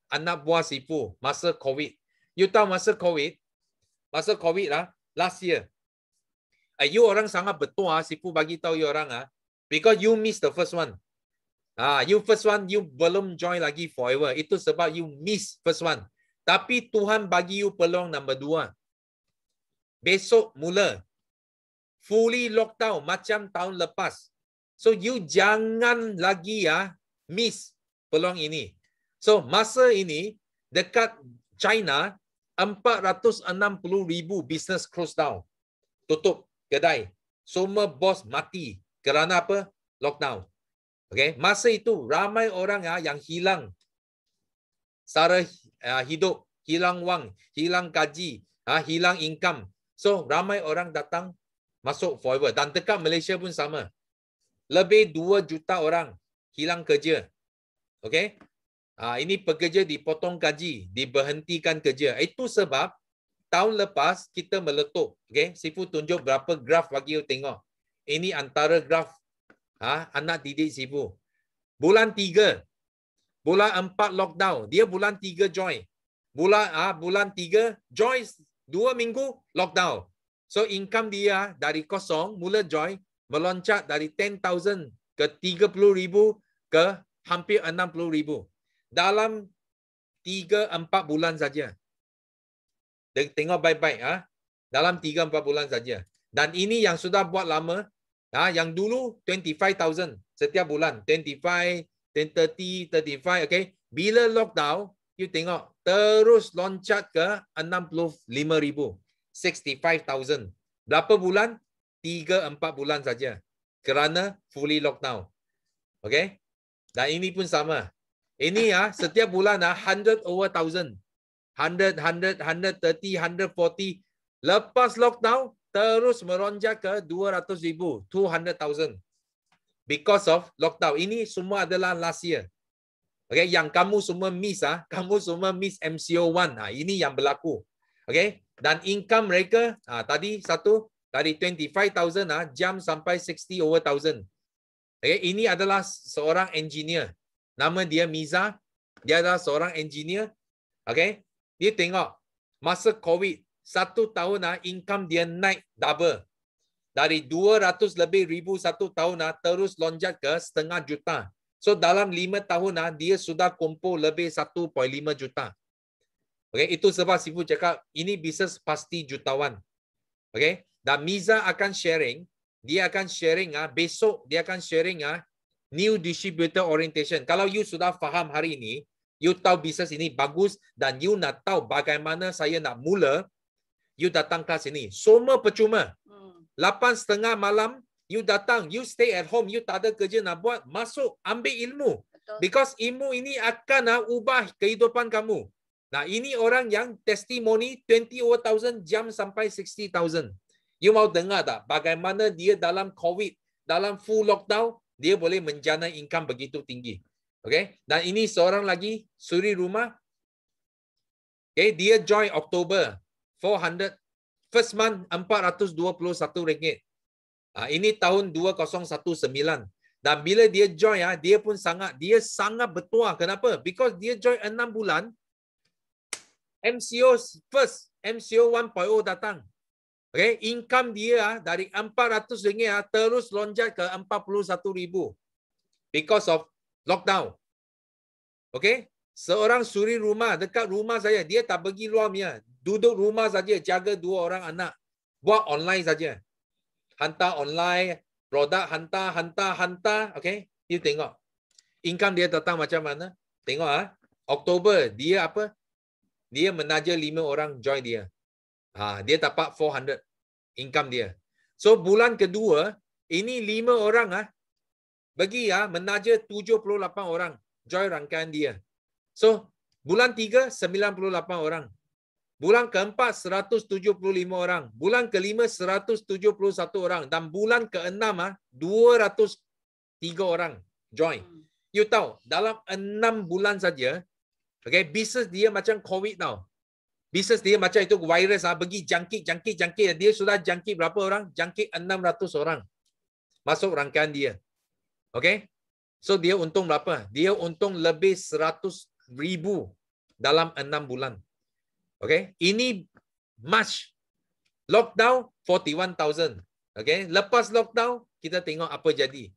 anak buah Sifu masa COVID. You tahu masa COVID last year. You orang sangat betul Sifu bagi tahu you orang because you miss the first one. You first one you belum join lagi forever. Itu sebab you miss first one. Tapi Tuhan bagi you peluang nombor 2. Besok mula fully lockdown macam tahun lepas. So you jangan lagi miss peluang ini. So masa ini dekat China 460,000 business close down. Tutup kedai. Semua bos mati. Kerana apa? Lockdown. Okay? Masa itu ramai orang yang hilang sara hidup, hilang wang, hilang gaji, hilang income. So ramai orang datang masuk forever. Dan dekat Malaysia pun sama. Lebih 2 juta orang hilang kerja. Okay? Ini pekerja dipotong gaji, diberhentikan kerja. Itu sebab tahun lepas kita meletup. Okay? Sifu tunjuk berapa graf bagi you tengok. Ini antara graf anak didik Sifu. Bulan 3, bulan 4 lockdown. Dia bulan 3 join. Bulan 3 join 2 minggu lockdown. So income dia dari kosong mula join meloncat dari 10,000 ke 30,000 ke hampir 60,000 dalam 3-4 bulan saja. Tengok baik-baik dalam 3-4 bulan saja. Dan ini yang sudah buat lama, yang dulu 25,000 setiap bulan, 25, 30, 35, okay. Bila lockdown, you tengok terus loncat ke 65,000, 65,000. Berapa bulan? 3-4 bulan saja. Kerana fully lockdown. Okay? Dan ini pun sama. Ini setiap bulan 100 over 1,000. 100, 130, 140. Lepas lockdown, terus meronjak ke 200,000, 200,000. Because of lockdown. Ini semua adalah last year. Okay? Yang kamu semua miss, kamu semua miss MCO1. Ini yang berlaku. Okay? Dan income mereka, tadi satu, dari 25,000 jam sampai 60 over 1,000. Okay, ini adalah seorang engineer. Nama dia Miza. Dia adalah seorang engineer. Okay, dia tengok masa COVID 1 tahun income dia naik double. Dari 200 lebih ribu 1 tahun terus lonjat ke 0,5 juta. So dalam 5 tahun dia sudah kumpul lebih 1.5 juta. Okay, itu sebab Sifu cakap ini bisnes pasti jutawan. Okay. Dan Miza akan sharing, dia akan sharing besok dia akan sharing new distributor orientation. Kalau you sudah faham hari ini, you tahu bisnes ini bagus dan you nak tahu bagaimana saya nak mula, you datang kelas ini. Semua percuma. 8:30 malam, you datang, you stay at home, you tak ada kerja nak buat, masuk, ambil ilmu. Betul. Because ilmu ini akan ubah kehidupan kamu. Nah, ini orang yang testimoni 20,000 jam sampai 60,000. You mau dengar tak bagaimana dia dalam COVID, dalam full lockdown, dia boleh menjana income begitu tinggi. Okay. Dan ini seorang lagi suri rumah. Okay. Dia join Oktober. 400. First month RM421. Ini tahun 2019. Dan bila dia join, dia pun dia sangat bertuah. Kenapa? Because dia join 6 bulan. MCO 1.0 datang. Okay. Income dia dari RM400 terus lonjat ke RM41,000. Because of lockdown. Okay. Seorang suri rumah dekat rumah saya. Dia tak pergi luar punya. Duduk rumah saja. Jaga 2 orang anak. Buat online saja. Hantar online. Produk hantar. Okay. You tengok. Income dia datang macam mana. Tengok. Oktober. Dia apa? Dia menaja 5 orang join dia. Dia dapat 400. Income dia. So bulan kedua. Ini 5 orang. Bagi menaja 78 orang. Join rangkaian dia. So, bulan 3, 98 orang. Bulan keempat, 175 orang. Bulan kelima, 171 orang. Dan bulan ke-6, 203 orang join. You tahu, dalam 6 bulan saja, okay, bisnes dia macam COVID tau. Bisnes dia macam itu virus, pergi jangkit. Dia sudah jangkit berapa orang? Jangkit 600 orang. Masuk rangkaian dia. Okay? So, dia untung berapa? Dia untung lebih 100,000 dalam 6 bulan. Okay. Ini March. Lockdown 41,000. Okay. Lepas lockdown, kita tengok apa jadi.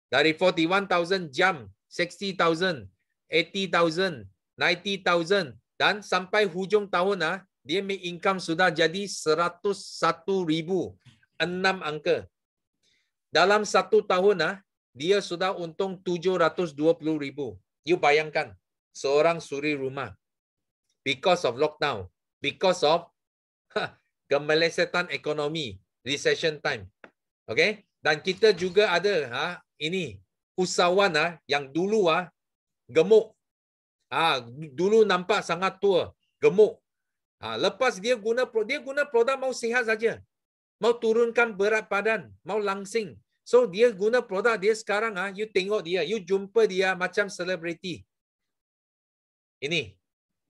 Dari 41,000 jam, 60,000, 80,000, 90,000 dan sampai hujung tahun dia make income sudah jadi 101,000. 6 angka. Dalam 1 tahun dia sudah untung 720,000. You bayangkan. Seorang suri rumah. Because of lockdown. Because of kemelesetan ekonomi. Recession time. Okay? Dan kita juga ada ini. Usahawan yang dulu gemuk. Dulu nampak sangat tua. Gemuk. Lepas dia guna produk mau sihat saja. Mau turunkan berat badan. Mau langsing. So dia guna produk dia sekarang. You tengok dia. You jumpa dia macam selebriti. Ini.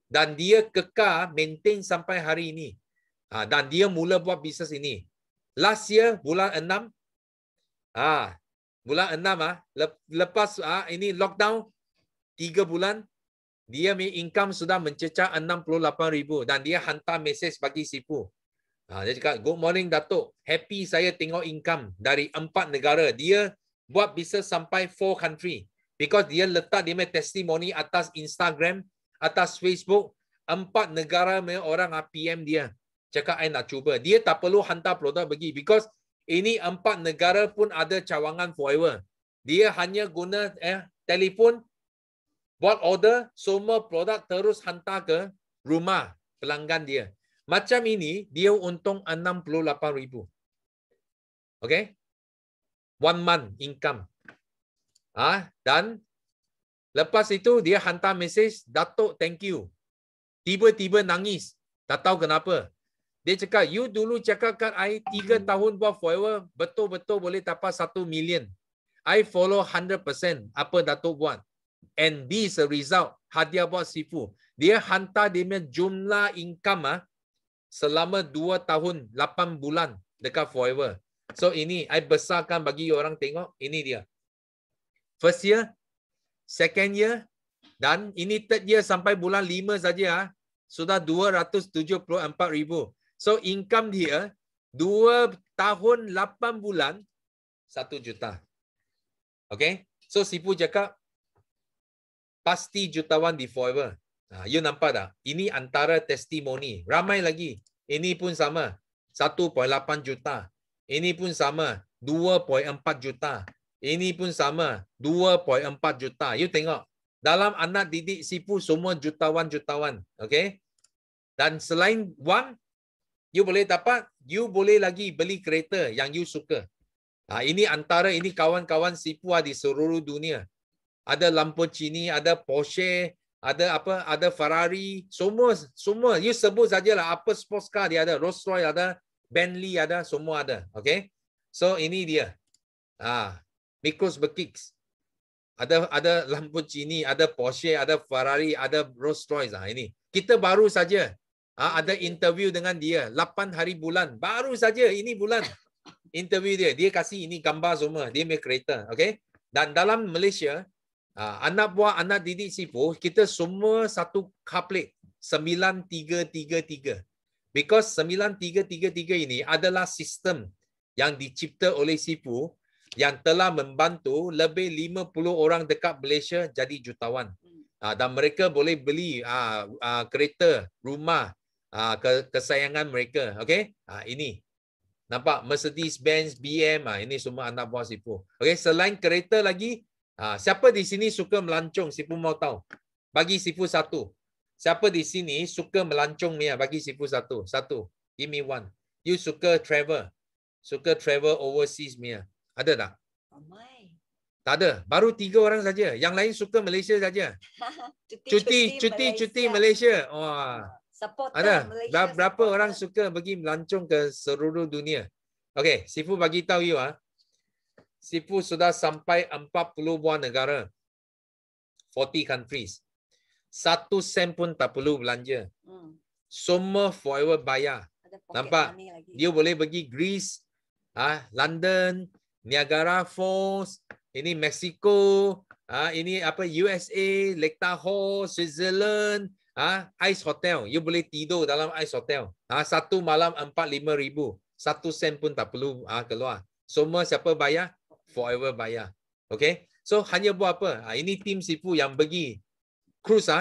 Dan dia kekal maintain sampai hari ini. Dan dia mula buat bisnes ini. Last year, bulan 6. Bulan 6. Lepas ini lockdown, 3 bulan. Dia punya income sudah mencecah 68,000. Dan dia hantar mesej bagi Sifu. Dia cakap, good morning Datuk. Happy saya tengok income dari 4 negara. Dia buat bisnes sampai 4 country. Because dia letak dia punya testimoni atas Instagram, atas Facebook, 4 negara orang PM dia. Cakap, I nak cuba. Dia tak perlu hantar produk pergi. Because ini 4 negara pun ada cawangan forever. Dia hanya guna telefon, buat order, semua produk terus hantar ke rumah pelanggan dia. Macam ini, dia untung 68,000. Okay? 1 month income. Dan lepas itu dia hantar mesej, Datuk thank you. Tiba-tiba nangis. Tak tahu kenapa. Dia cakap, you dulu cakapkan I 3 tahun buat forever, betul-betul boleh dapat 1 million. I follow 100% apa Datuk buat. And this a result, hadiah buat Sifu. Dia hantar dia punya jumlah income selama 2 tahun, 8 bulan dekat forever. So ini, I besarkan bagi orang tengok, ini dia. First year, second year, dan ini third year sampai bulan 5 saja sudah 274,000. So income dia 2 tahun 8 bulan 1 juta. Okay? So Sifu cakap pasti jutawan di forever. You nampak tak? Ini antara testimoni. Ramai lagi. Ini pun sama. 1.8 juta. Ini pun sama. 2.4 juta. Ini pun sama, 2.4 juta. You tengok, dalam anak didik Sifu semua jutawan-jutawan. Okay? Dan selain wang, you boleh dapat, you boleh lagi beli kereta yang you suka. Ini antara ini kawan-kawan Sifu di seluruh dunia. Ada Lamborghini, ada Porsche, ada apa, ada Ferrari, semua. You sebut sajalah apa sports car dia ada, Rolls Royce ada, Bentley ada, semua ada. Okay? So ini dia. Mikros Bekicks. ada Lamborghini, ada Porsche, ada Ferrari, ada Rolls Royce. Ini kita baru saja ada interview dengan dia 8 hari bulan. Baru saja ini bulan interview dia. Dia kasih ini gambar semua. Dia punya kereta. Okay? Dan dalam Malaysia, anak buah, anak didik Sifu, kita semua satu car plate 9333. Because 9333 ini adalah sistem yang dicipta oleh Sifu yang telah membantu lebih 50 orang dekat Malaysia jadi jutawan. Dan mereka boleh beli kereta, rumah, kesayangan mereka. Okay? Ini. Nampak? Mercedes-Benz, BM. Ini semua anak buah Sifu. Okay? Selain kereta lagi, siapa di sini suka melancong? Sifu mau tahu. Bagi Sifu satu. Siapa di sini suka melancong ni? Bagi Sifu satu. Satu. Give me one. You suka travel. Suka travel overseas Mia. Ada tak? Tak ada. Baru 3 orang saja. Yang lain suka Malaysia saja. Cuti Malaysia. Wah. Ada. Berapa orang suka pergi melancong ke seluruh dunia? Okey, Sifu bagi tahu you Sifu sudah sampai 40 buah negara. 40 countries. 1 sen pun tak perlu belanja. Semua forever bayar. Nampak? Dia boleh pergi Greece, London, Niagara Falls, ini Mexico, ini apa USA, Lake Tahoe, Switzerland, Ice Hotel. You boleh tidur dalam Ice Hotel. Satu malam 4-5 ribu. 1 sen pun tak perlu keluar. Semua siapa bayar? Forever bayar. Okay? So hanya buat apa? Ini tim Sifu yang pergi cruise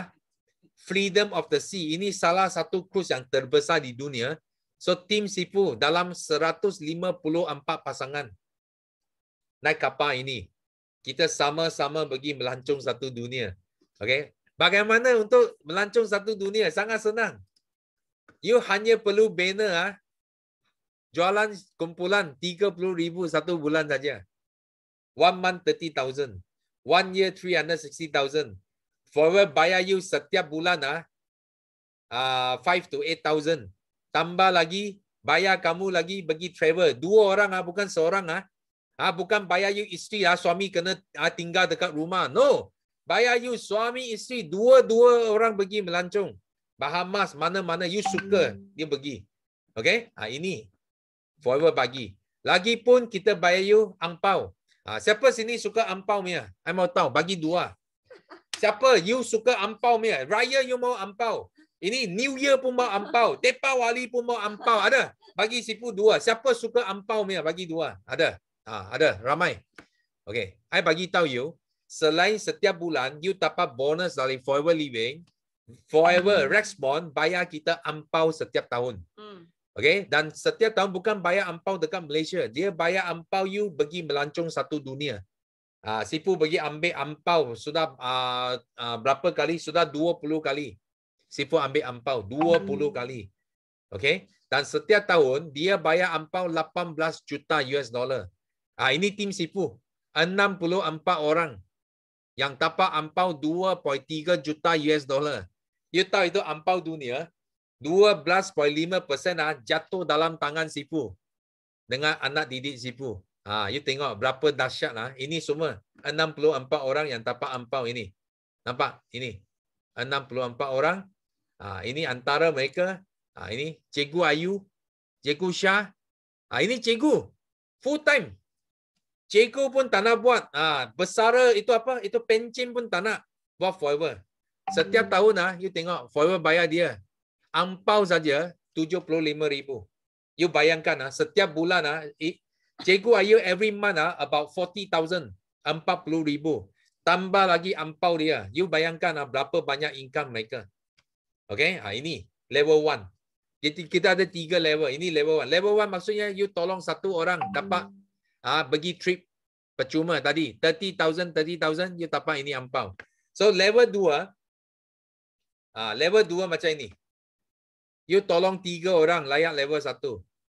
Freedom of the Sea. Ini salah satu cruise yang terbesar di dunia. So tim Sifu dalam 154 pasangan naik kapal ini. Kita sama-sama pergi melancong satu dunia. Okay? Bagaimana untuk melancong satu dunia? Sangat senang. You hanya perlu banner jualan kumpulan 30,000 satu bulan saja. 1 month 30,000. 1 year 360,000. Forever bayar you setiap bulan 5 to 8,000. Tambah lagi bayar kamu lagi pergi travel. 2 orang bukan seorang bukan bayar you isteri suami kena tinggal dekat rumah. No. Bayar you suami isteri dua orang pergi melancong. Bahamas mana-mana you suka dia pergi. Okay? Ini forever bagi. Lagipun kita bayar you angpau. Siapa sini suka angpau Mia? I mau tahu bagi 2. Siapa you suka ampau Mia? Raya you mau ampau. Ini New Year pun mau ampau. Deepawali pun mau ampau. Ada. Bagi Sifu 2. Siapa suka ampau Mia? Bagi 2. Ada. Ada. Ramai. Okay. I bagi tahu you. Selain setiap bulan you dapat bonus dari Forever Living. Forever Rexbond bayar kita ampau setiap tahun. Okay. Dan setiap tahun bukan bayar ampau dekat Malaysia. Dia bayar ampau you pergi melancong satu dunia. Sifu pergi ambil ampau sudah berapa kali? Sudah 20 kali. Sifu ambil ampau 20 kali. Okay? Dan setiap tahun dia bayar ampau 18 juta US dollar. Ini tim Sifu. 64 orang yang dapat ampau 2.3 juta US dollar. You tahu itu ampau dunia 12.5% jatuh dalam tangan Sifu dengan anak didik Sifu. You tengok berapa dahsyat Ini semua 64 orang yang dapat ampau ini. Nampak? Ini 64 orang. Ini antara mereka. Ini Cikgu Ayu, Cikgu Syah. Ini cikgu full time. Cikgu pun tak nak buat. Besara itu apa? Itu pencen pun tak nak buat forever. Setiap tahun you tengok forever bayar dia. Ampau saja 75,000. You bayangkan setiap bulan Cikgu Ayu every month about 40,000, 40,000. Tambah lagi ampau dia. You bayangkan berapa banyak income mereka. Okay, ini level 1. Jadi kita ada 3 level. Ini level 1. Level 1 maksudnya you tolong satu orang dapat pergi trip percuma tadi. 30,000 you dapat ini ampau. So level 2, level 2 macam ini. You tolong 3 orang layak level 1.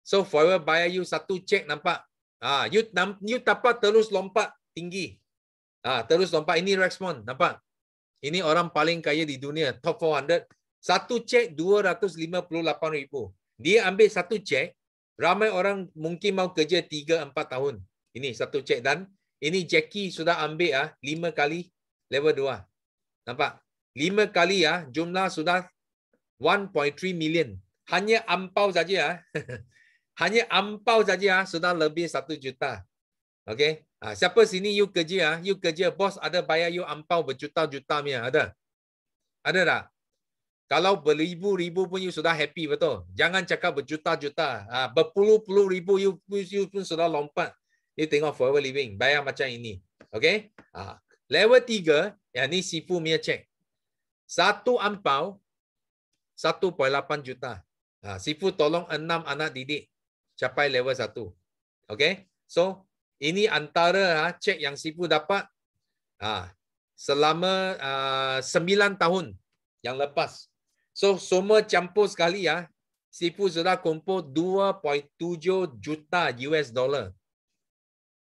So forever bayar you satu cek nampak. You dapat terus lompat tinggi. Terus lompat. Ini Rexbond. Nampak? Ini orang paling kaya di dunia. Top 400. Satu cek 258,000. Dia ambil satu cek. Ramai orang mungkin mau kerja 3-4 tahun. Ini satu cek. Dan Ini Jackie sudah ambil 5 kali level 2. Nampak? 5 kali jumlah sudah 1.3 million. Hanya ampau saja hanya ampau saja sudah lebih 1 juta. Okey. Siapa sini you kerja bos ada bayar you ampau berjuta-juta punya, ada? Ada tak? Kalau beribu-ribu pun you sudah happy, betul? Jangan cakap berjuta-juta. Berpuluh-puluh ribu you pun sudah lompat. You tengok Forever Living, bayar macam ini. Okey? Level 3, yang ni Sifu punya cek. 1 ampau 1.8 juta. Sifu tolong 6 anak didik capai level 1. Okey? So, ini antara cek yang Sifu dapat selama 9 tahun yang lepas. So, semua campur sekali Sifu sudah kumpul 2.7 juta US dollar.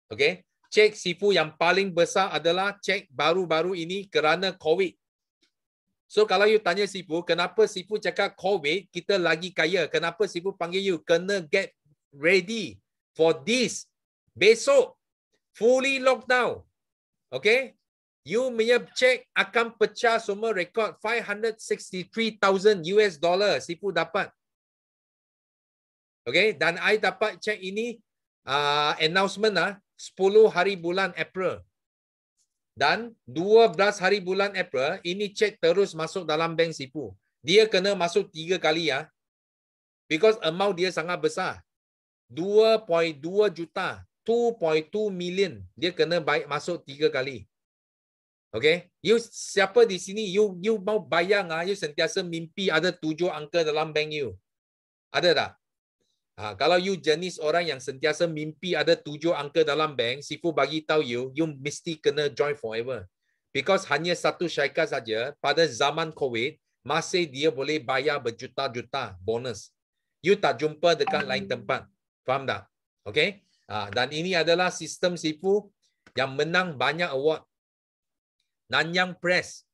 Okey? Cek Sifu yang paling besar adalah cek baru-baru ini kerana COVID. So, kalau you tanya Sifu, kenapa Sifu cakap COVID, kita lagi kaya? Kenapa Sifu panggil you? Kena get ready for this. Besok, fully lockdown. Okay? You punya cek akan pecah semua rekod 563,000 US dollar Sifu dapat. Okay? Dan I dapat cek ini announcement 10 hari bulan April. Dan 12 hari bulan April, ini cek terus masuk dalam bank Sifu. Dia kena masuk 3 kali because amount dia sangat besar. 2.2 juta, 2.2 million. Dia kena masuk 3 kali. Okay? You siapa di sini, you mau bayang you sentiasa mimpi ada 7 angka dalam bank you. Ada tak? Kalau you jenis orang yang sentiasa mimpi ada 7 angka dalam bank, Sifu bagi tahu you mesti kena join Forever. Because hanya satu syarikat saja pada zaman COVID masih dia boleh bayar berjuta-juta bonus. You tak jumpa dekat lain tempat. Faham tak? Okay? Dan ini adalah sistem Sifu yang menang banyak award. Nanyang Press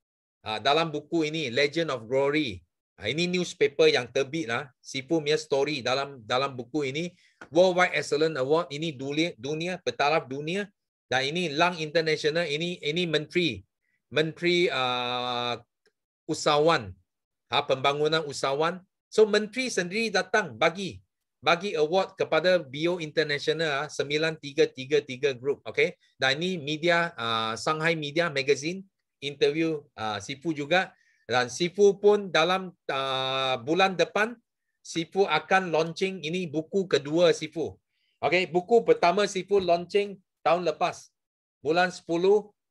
dalam buku ini Legend of Glory. Ini newspaper yang terbit Sifu punya story dalam buku ini. Worldwide Excellence Award ini dunia bertaraf dunia, dan ini Lang International ini menteri usahawan, pembangunan usahawan. So menteri sendiri datang bagi award kepada Bio International 9333 group. Okay? Dan ini media Shanghai Media Magazine interview Sifu juga. Dan Sifu pun dalam bulan depan Sifu akan launching ini buku kedua Sifu. Okay? Buku pertama Sifu launching tahun lepas. Bulan 10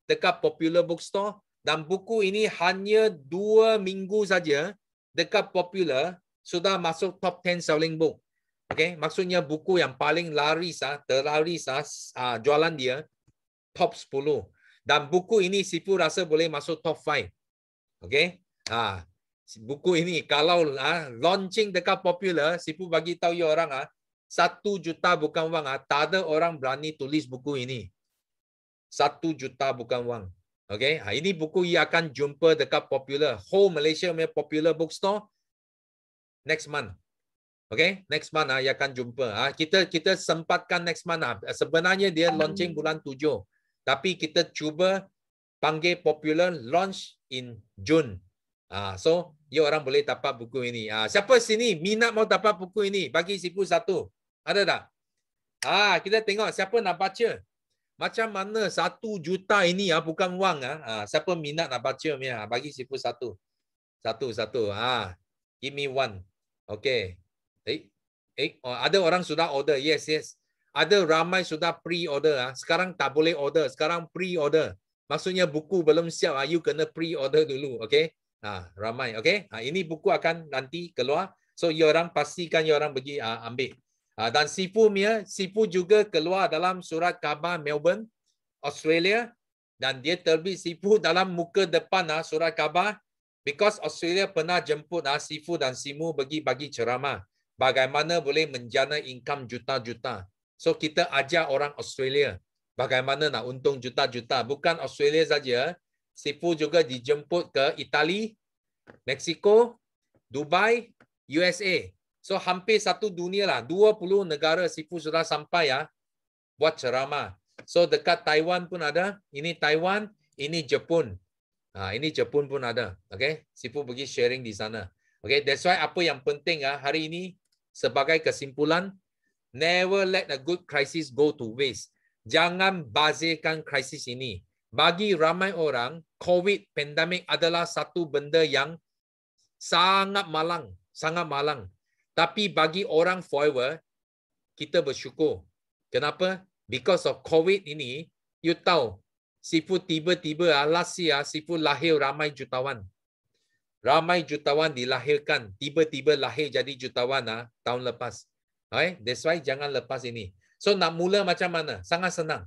dekat Popular Bookstore. Dan buku ini hanya 2 minggu saja dekat Popular sudah masuk top 10 selling book. Okay? Maksudnya buku yang paling terlaris jualan dia top 10. Dan buku ini Sifu rasa boleh masuk top 5. Okay? Buku ini kalau launching dekat Popular, Sifu bagi tahu you orang 1 juta bukan wang. Tak ada orang berani tulis buku ini. 1 juta bukan wang. Okay? Ini buku ia akan jumpa dekat Popular. Whole Malaysia punya Popular Bookstore next month. Okay? Next month ia akan jumpa. Kita sempatkan next month. Sebenarnya dia launching bulan 7. Tapi kita cuba panggil Popular launch in June. So, you orang boleh dapat buku ini. Siapa sini minat mau dapat buku ini? Bagi Sifu 1. Ada tak? Kita tengok siapa nak baca. Macam mana 1 juta ini bukan wang. Siapa minat nak baca? Bagi Sifu 1. Satu. Give me 1. Okay. Ada orang sudah order. Yes. Ada ramai sudah pre-order. Sekarang tak boleh order. Sekarang pre-order. Maksudnya buku belum siap. You kena pre-order dulu. Okay. Ramai. Okay. Ini buku akan nanti keluar. So, you orang pastikan you orang pergi ambil. Dan Sifu juga keluar dalam surat khabar Melbourne, Australia. Dan dia terbit Sifu dalam muka depan surat khabar. Because Australia pernah jemput Sifu dan Simu bagi ceramah. Bagaimana boleh menjana income juta-juta. So, kita ajar orang Australia bagaimana nak untung juta-juta. Bukan Australia saja. Sifu juga dijemput ke Itali, Mexico, Dubai, USA. So hampir satu dunia 20 negara Sifu sudah sampai buat ceramah. So dekat Taiwan pun ada. Ini Taiwan, ini Jepun. Ini Jepun pun ada. Okay, Sifu pergi sharing di sana. Okay, that's why apa yang penting hari ini sebagai kesimpulan, never let a good crisis go to waste. Jangan bazirkan krisis ini. Bagi ramai orang, COVID pandemik adalah satu benda yang sangat malang, sangat malang. Tapi bagi orang forever, kita bersyukur. Kenapa? Because of COVID ini, you tahu, Sifu tiba-tiba last year, Sifu lahir ramai jutawan. Ramai jutawan dilahirkan, tiba-tiba lahir jadi jutawan tahun lepas. Okay? That's why jangan lepas ini. So nak mula macam mana? Sangat senang.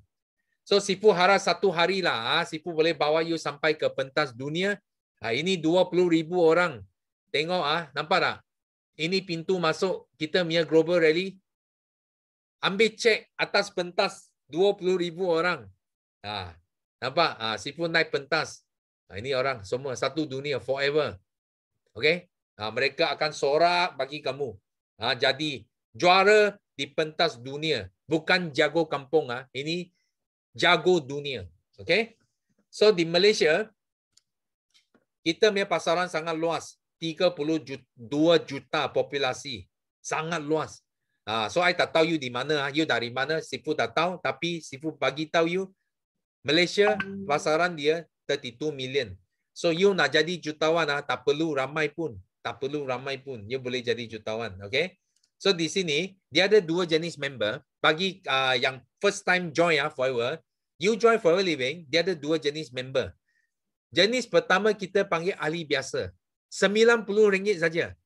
So Sifu harap satu hari lah, Sifu boleh bawa you sampai ke pentas dunia. Ini 20,000 orang. Tengok nampak tak? Ini pintu masuk kita punya Global Rally. Ambil cek atas pentas 20,000 orang. Nampak? Sifu naik pentas. Ini orang semua satu dunia forever. Okay? Mereka akan sorak bagi kamu. Jadi juara di pentas dunia. Bukan jago kampung. Ini jago dunia. Okay? So di Malaysia, kita punya pasaran sangat luas. 32 juta populasi. Sangat luas. So I tak tahu you di mana. You dari mana. Sifu tak tahu. Tapi Sifu bagi tahu you. Malaysia, pasaran dia 32 million. So you nak jadi jutawan tak perlu ramai pun. Tak perlu ramai pun. You boleh jadi jutawan. Okay? So di sini, dia ada dua jenis member. Bagi yang first time join forever, you join forever living, dia ada dua jenis member. Jenis pertama kita panggil ahli biasa. RM90 saja.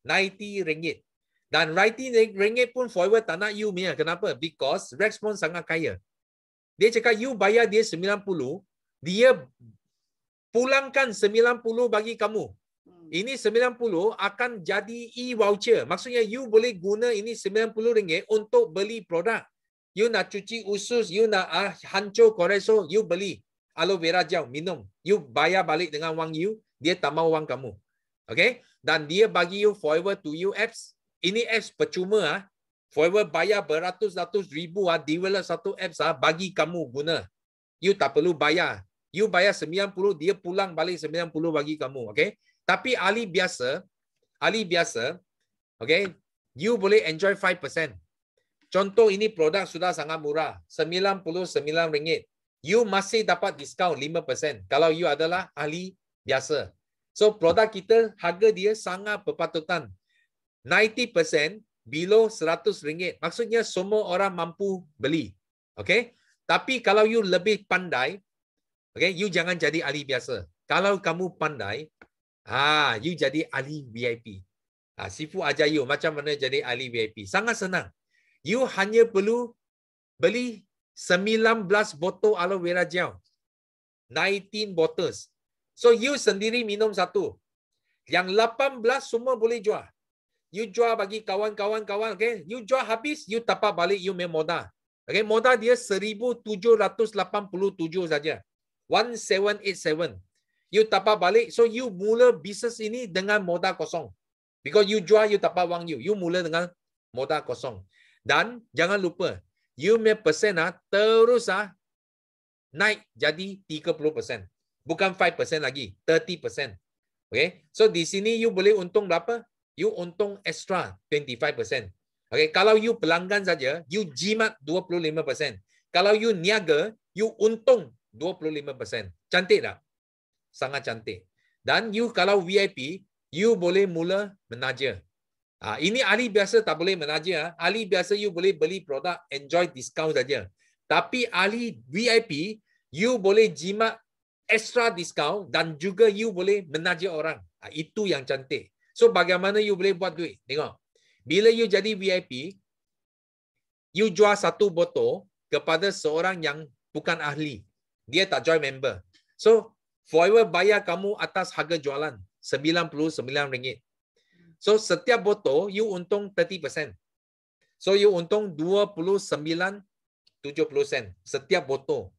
RM90. Dan RM90 pun forever tak nak you punya. Kenapa? Because respon sangat kaya. Dia cakap you bayar dia RM90, dia pulangkan RM90 bagi kamu. Ini RM90 akan jadi e-voucher. Maksudnya you boleh guna ini RM90 untuk beli produk. You nak cuci usus, you nak hancur kolesterol, you beli aloe vera gel, minum. You bayar balik dengan wang you, dia tak mau wang kamu. Okay? Dan dia bagi you forever to you apps. Ini apps percuma. Forever bayar beratus-ratus ribu develop satu apps bagi kamu guna. You tak perlu bayar. You bayar RM90, dia pulang balik RM90 bagi kamu. Okay? Tapi ahli biasa, okay, you boleh enjoy 5%. Contoh ini produk sudah sangat murah, RM99. You masih dapat diskaun 5% kalau you adalah ahli biasa. So produk kita harga dia sangat berpatutan. 90% below RM100. Maksudnya semua orang mampu beli. Okay? Tapi kalau you lebih pandai, okay, you jangan jadi ahli biasa. Kalau kamu pandai, you jadi ahli VIP. Sifu ajar you macam mana jadi ahli VIP. Sangat senang. You hanya perlu beli 19 botol aloe vera gel. 19 bottles. So you sendiri minum satu. Yang 18 semua boleh jual. You jual bagi kawan-kawan, okay? You jual habis, you tapak balik you punya modal. Okay, modal dia 1,787 saja. 1787. You tapak balik, so you mula bisnes ini dengan modal kosong. Because you jual, you tapak wang you. You mula dengan modal kosong. Dan jangan lupa, you punya persen terus naik jadi 30%. Bukan 5% lagi, 30%. Okay, so di sini you boleh untung berapa? You untung extra 25%. Okay, kalau you pelanggan saja, you jimat 25%. Kalau you niaga, you untung 25%. Cantik tak? Sangat cantik. Dan you kalau VIP, you boleh mula menaja. Ini ahli biasa tak boleh menaja. Ahli biasa you boleh beli produk, enjoy discount saja. Tapi ahli VIP, you boleh jimat extra discount dan juga you boleh menaja orang. Itu yang cantik. So bagaimana you boleh buat duit? Tengok. Bila you jadi VIP, you jual satu botol kepada seorang yang bukan ahli. Dia tak join member. So forever bayar kamu atas harga jualan RM99. So setiap botol you untung 30%. So you untung 29.70 sen setiap botol.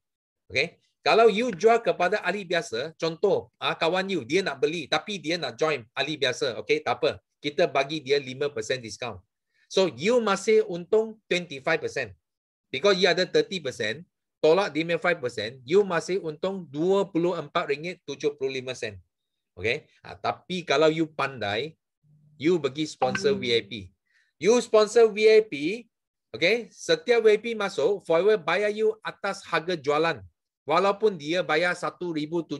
Okay? Kalau you jual kepada ahli biasa, contoh kawan you dia nak beli tapi dia nak join ahli biasa, okay, tak apa. Kita bagi dia 5% diskaun. So you masih untung 25%. Because you ada 30%, tolak 5%, you masih untung RM24.75. Okay? Tapi kalau you pandai, you bagi sponsor VIP. You sponsor VIP, okay? Setiap VIP masuk, Forever bayar you atas harga jualan. Walaupun dia bayar 1,700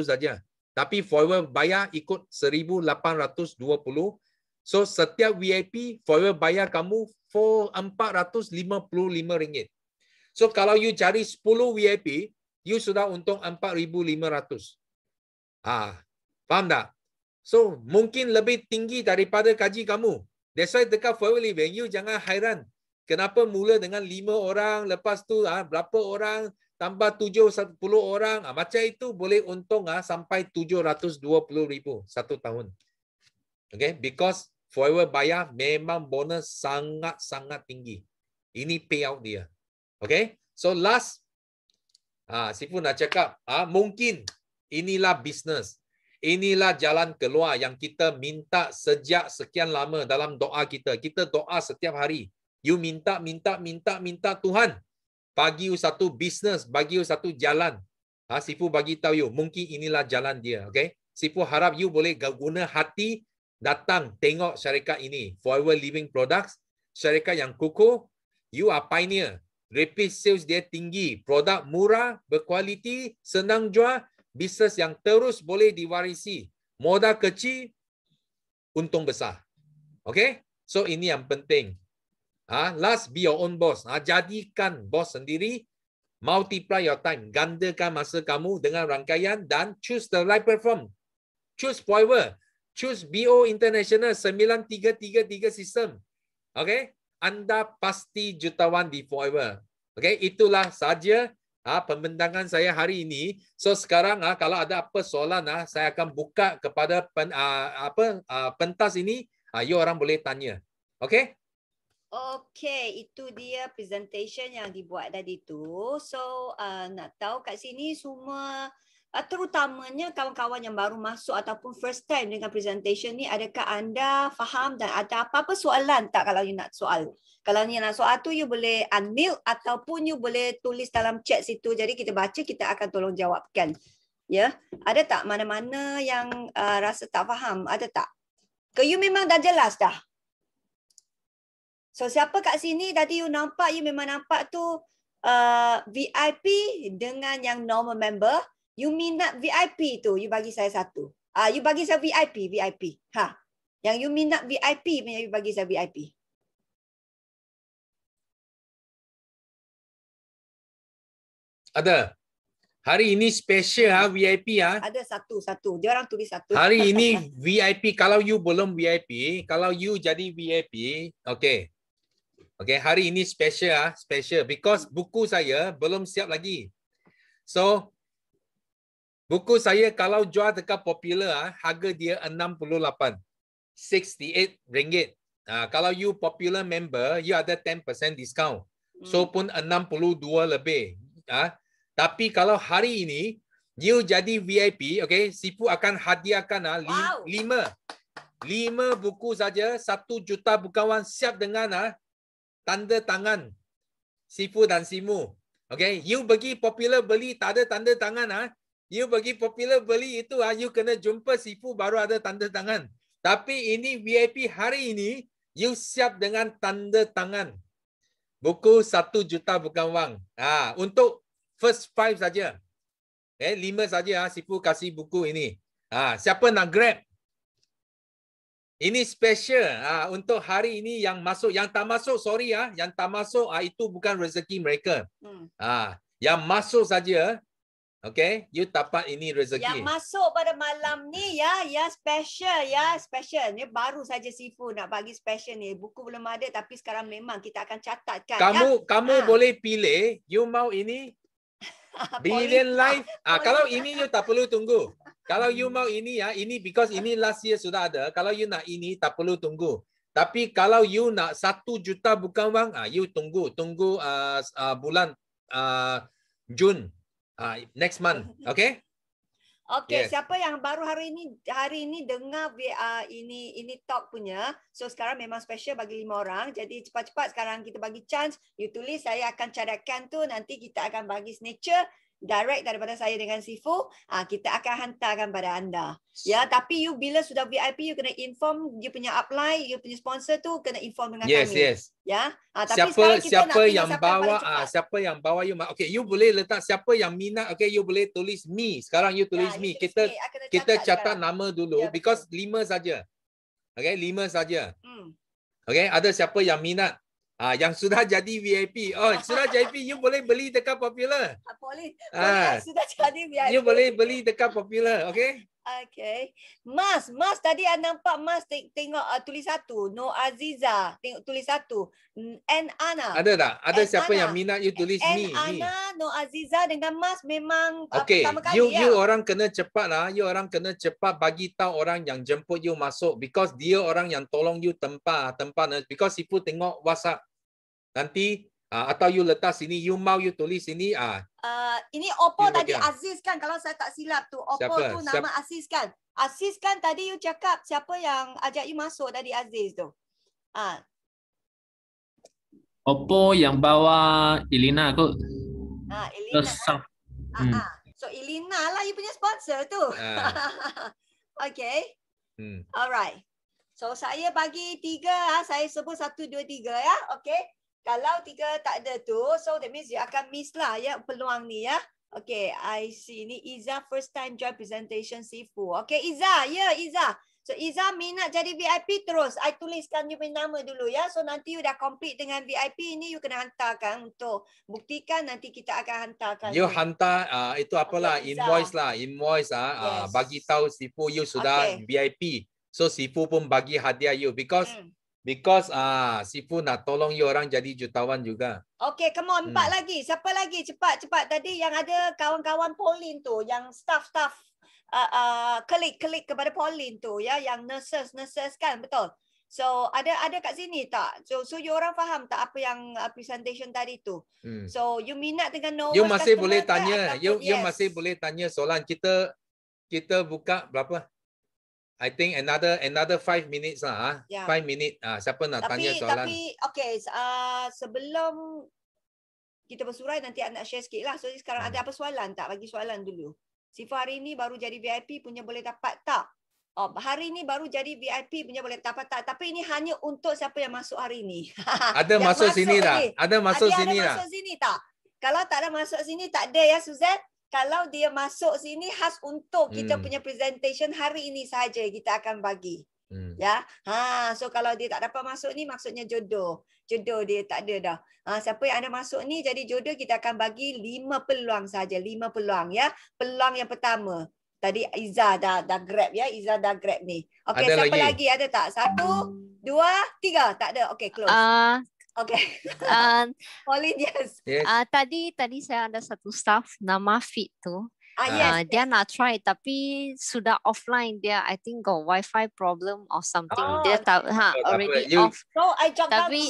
saja. Tapi Forever bayar ikut 1,820. So setiap VIP, Forever bayar kamu RM455. So kalau you cari 10 VIP, you sudah untung 4,500. Faham tak? So mungkin lebih tinggi daripada gaji kamu. That's why dekat Forever Living, you jangan hairan. Kenapa mula dengan 5 orang, lepas tu berapa orang, tambah 7, 10 orang. Macam itu boleh untung sampai 720,000 satu tahun. Okay? Because Forever bayar memang bonus sangat-sangat tinggi. Ini payout dia. Okay? So last, Sifu nak cakap, mungkin inilah bisnes. Inilah jalan keluar yang kita minta sejak sekian lama dalam doa kita. Kita doa setiap hari. You minta Tuhan. Bagi you satu bisnes, bagi you satu jalan. Sifu bagi tahu you, mungkin inilah jalan dia. Okay? Sifu harap you boleh guna hati datang tengok syarikat ini. Forever Living Products. Syarikat yang kukuh. You are pioneer. Repeat sales dia tinggi. Produk murah, berkualiti, senang jual. Bisnes yang terus boleh diwarisi. Modal kecil, untung besar. Okay? So ini yang penting. Last, be your own boss. Jadikan bos sendiri. Multiply your time. Gandakan masa kamu dengan rangkaian dan choose the right platform. Choose Forever. Choose BO International 9333 sistem. Okay? Anda pasti jutawan di Forever. Okay? Itulah saja pembentangan saya hari ini. So sekarang kalau ada apa soalan, saya akan buka kepada pentas ini. You orang boleh tanya. Okay? Okay, itu dia presentation yang dibuat tadi tu. So nak tahu kat sini semua, terutamanya kawan-kawan yang baru masuk ataupun first time dengan presentation ni, adakah anda faham dan ada apa-apa soalan tak kalau you nak soal? Kalau you nak soal tu, you boleh unmute ataupun you boleh tulis dalam chat situ. Jadi kita baca, kita akan tolong jawabkan. Ya, ada tak mana-mana yang rasa tak faham? Ada tak? Ke you memang dah jelas dah? So siapa kat sini tadi you nampak, you memang nampak tu VIP dengan yang normal member. You minat VIP tu, you bagi saya satu. You bagi saya VIP. Yang you minat VIP punya, you bagi saya VIP. Ada. Hari ini special VIP Ada satu. Dia orang tulis satu. Hari ini VIP. Kalau you belum VIP, kalau you jadi VIP, okay. Okay, hari ini special because buku saya belum siap lagi. So buku saya kalau jual dekat Popular, harga dia RM68. RM68. Kalau you Popular member, you ada 10% discount. So pun 62 lebih. Tapi kalau hari ini you jadi VIP, okay, Sifu akan hadiahkan 5 buku saja, 1 juta bukawan siap dengan tanda tangan Sifu dan Simu. Okay, you bagi Popular beli tak ada tanda tangan, you bagi Popular beli itu you kena jumpa Sifu baru ada tanda tangan. Tapi ini VIP hari ini, you siap dengan tanda tangan. Buku 1 juta bukan wang. Untuk first 5 saja. 5 saja Sifu kasih buku ini. Siapa nak grab? Ini special untuk hari ini yang masuk. Yang tak masuk, sorry yang tak masuk itu bukan rezeki mereka. Yang masuk saja, okay, you dapat ini rezeki. Yang masuk pada malam ni ya special. Ni baru saja Sifu nak bagi special ni. Buku belum ada tapi sekarang memang kita akan catatkan. Kamu boleh pilih, you mau ini Brilliant Life. Kalau ini you tak perlu tunggu. Kalau you mau ini ini because ini last year sudah ada. Kalau you nak ini tak perlu tunggu. Tapi kalau you nak 1 juta bukan wang, you tunggu bulan Jun next month, okay? Okey, Yes. siapa yang baru hari ini dengar ini talk punya. So sekarang memang special bagi 5 orang. Jadi cepat-cepat sekarang kita bagi chance. You tulis, saya akan cadangkan tu, nanti kita akan bagi signature direct daripada saya dengan Sifu. Kita akan hantarkan pada anda. Ya, tapi you bila sudah VIP, you kena inform you punya upline, you punya sponsor tu kena inform dengan Yes, kami. yes. Ya. Tapi sekarang kita nak Siapa pilih yang siapa yang paling bawa cepat. siapa yang bawa you. Okay, you boleh letak siapa yang minat. Okay, you boleh tulis me. Sekarang you tulis Ya, me. you tulis Kita me. Kena kita catat sekarang. nama dulu Ya, because 5 saja. Okay, 5 saja. Hmm. Okay, ada siapa yang minat? Yang sudah jadi VIP. Oh, sudah VIP, you boleh beli dekat Popular. Boleh Ah, sudah jadi VIP. You boleh beli dekat Popular, okay? Okay. Mas tadi anda nampak Mas tengok tulis satu. No Aziza, tengok tulis satu. And Ana. Ada tak? Ada And siapa Ana. yang minat you tulis And me? Ana, No Aziza dengan Mas memang Okay, pertama kali you orang kena cepat lah. You orang kena cepat bagi tahu orang yang jemput you masuk because dia orang yang tolong you tempat because Sifu tengok WhatsApp. Nanti atau you letak sini, you mau you tulis sini ini Oppo Ini tadi bagian. Aziz kan, kalau saya tak silap tu. Oppo Siapa? tu nama Aziz kan. Aziz kan tadi you cakap siapa yang ajak you masuk tadi Aziz tu. Oppo yang bawa Elina kot. Elina. Hmm. So Elina lah you punya sponsor tu. Okay. Alright. So saya bagi 3, saya sebut 1, 2, 3 ya. Okay. Kalau 3 tak ada tu, so that means you akan miss lah ya peluang ni ya. Okay, I see. Ni Iza first time join presentation Sifu. Okay, Iza. Ya, Iza. So Iza minat jadi VIP terus. I tuliskan you punya nama dulu ya. So nanti you dah complete dengan VIP ni, you kena hantarkan untuk buktikan nanti kita akan hantarkan. You hantar itu apalah Okay, invoice Yes. bagi tahu Sifu you sudah VIP. So Sifu pun bagi hadiah you because Sifu nak tolong you orang jadi jutawan juga. Okay, come on. 4 lagi. Siapa lagi? Cepat. Tadi yang ada kawan-kawan Pauline tu, yang staff klik kepada Pauline tu ya, yang nurses kan, betul. So ada kat sini tak? So you orang faham tak apa yang presentation tadi tu? So you minat dengan no. You masih boleh tanya. You masih boleh tanya soalan. Kita buka berapa? I think another 5 minutes lah. 5 minit. Siapa nak tanya soalan? Tapi okay, sebelum kita bersurai nanti nak share sikit lah. So sekarang ada apa soalan tak? Bagi soalan dulu. Sifu hari ni baru jadi VIP punya boleh dapat tak? Hari ni baru jadi VIP punya boleh dapat tak? Tapi ini hanya untuk siapa yang masuk hari ni. Ada masuk sini tak? Ada masuk sini tak? Ada masuk sini tak? Kalau tak ada masuk sini tak ada ya Suzanne. Kalau dia masuk sini khas untuk kita punya presentation hari ini saja kita akan bagi. Ya. So kalau dia tak dapat masuk ni maksudnya jodoh. Jodoh dia tak ada dah. Siapa yang ada masuk ni jadi jodoh, kita akan bagi 5 peluang saja, 5 peluang ya. Peluang yang pertama. Tadi Iza dah grab ya. Iza dah grab ni. Okey, siapa lagi ada tak? 1, 2, 3. Tak ada. Okey, close. Okay. Pauline, yes. Tadi saya ada satu staff nama Fit tu. Yes. Dia nak try tapi sudah offline dia. I think got wifi problem or something. Dia tak already off. So I jump down. Tapi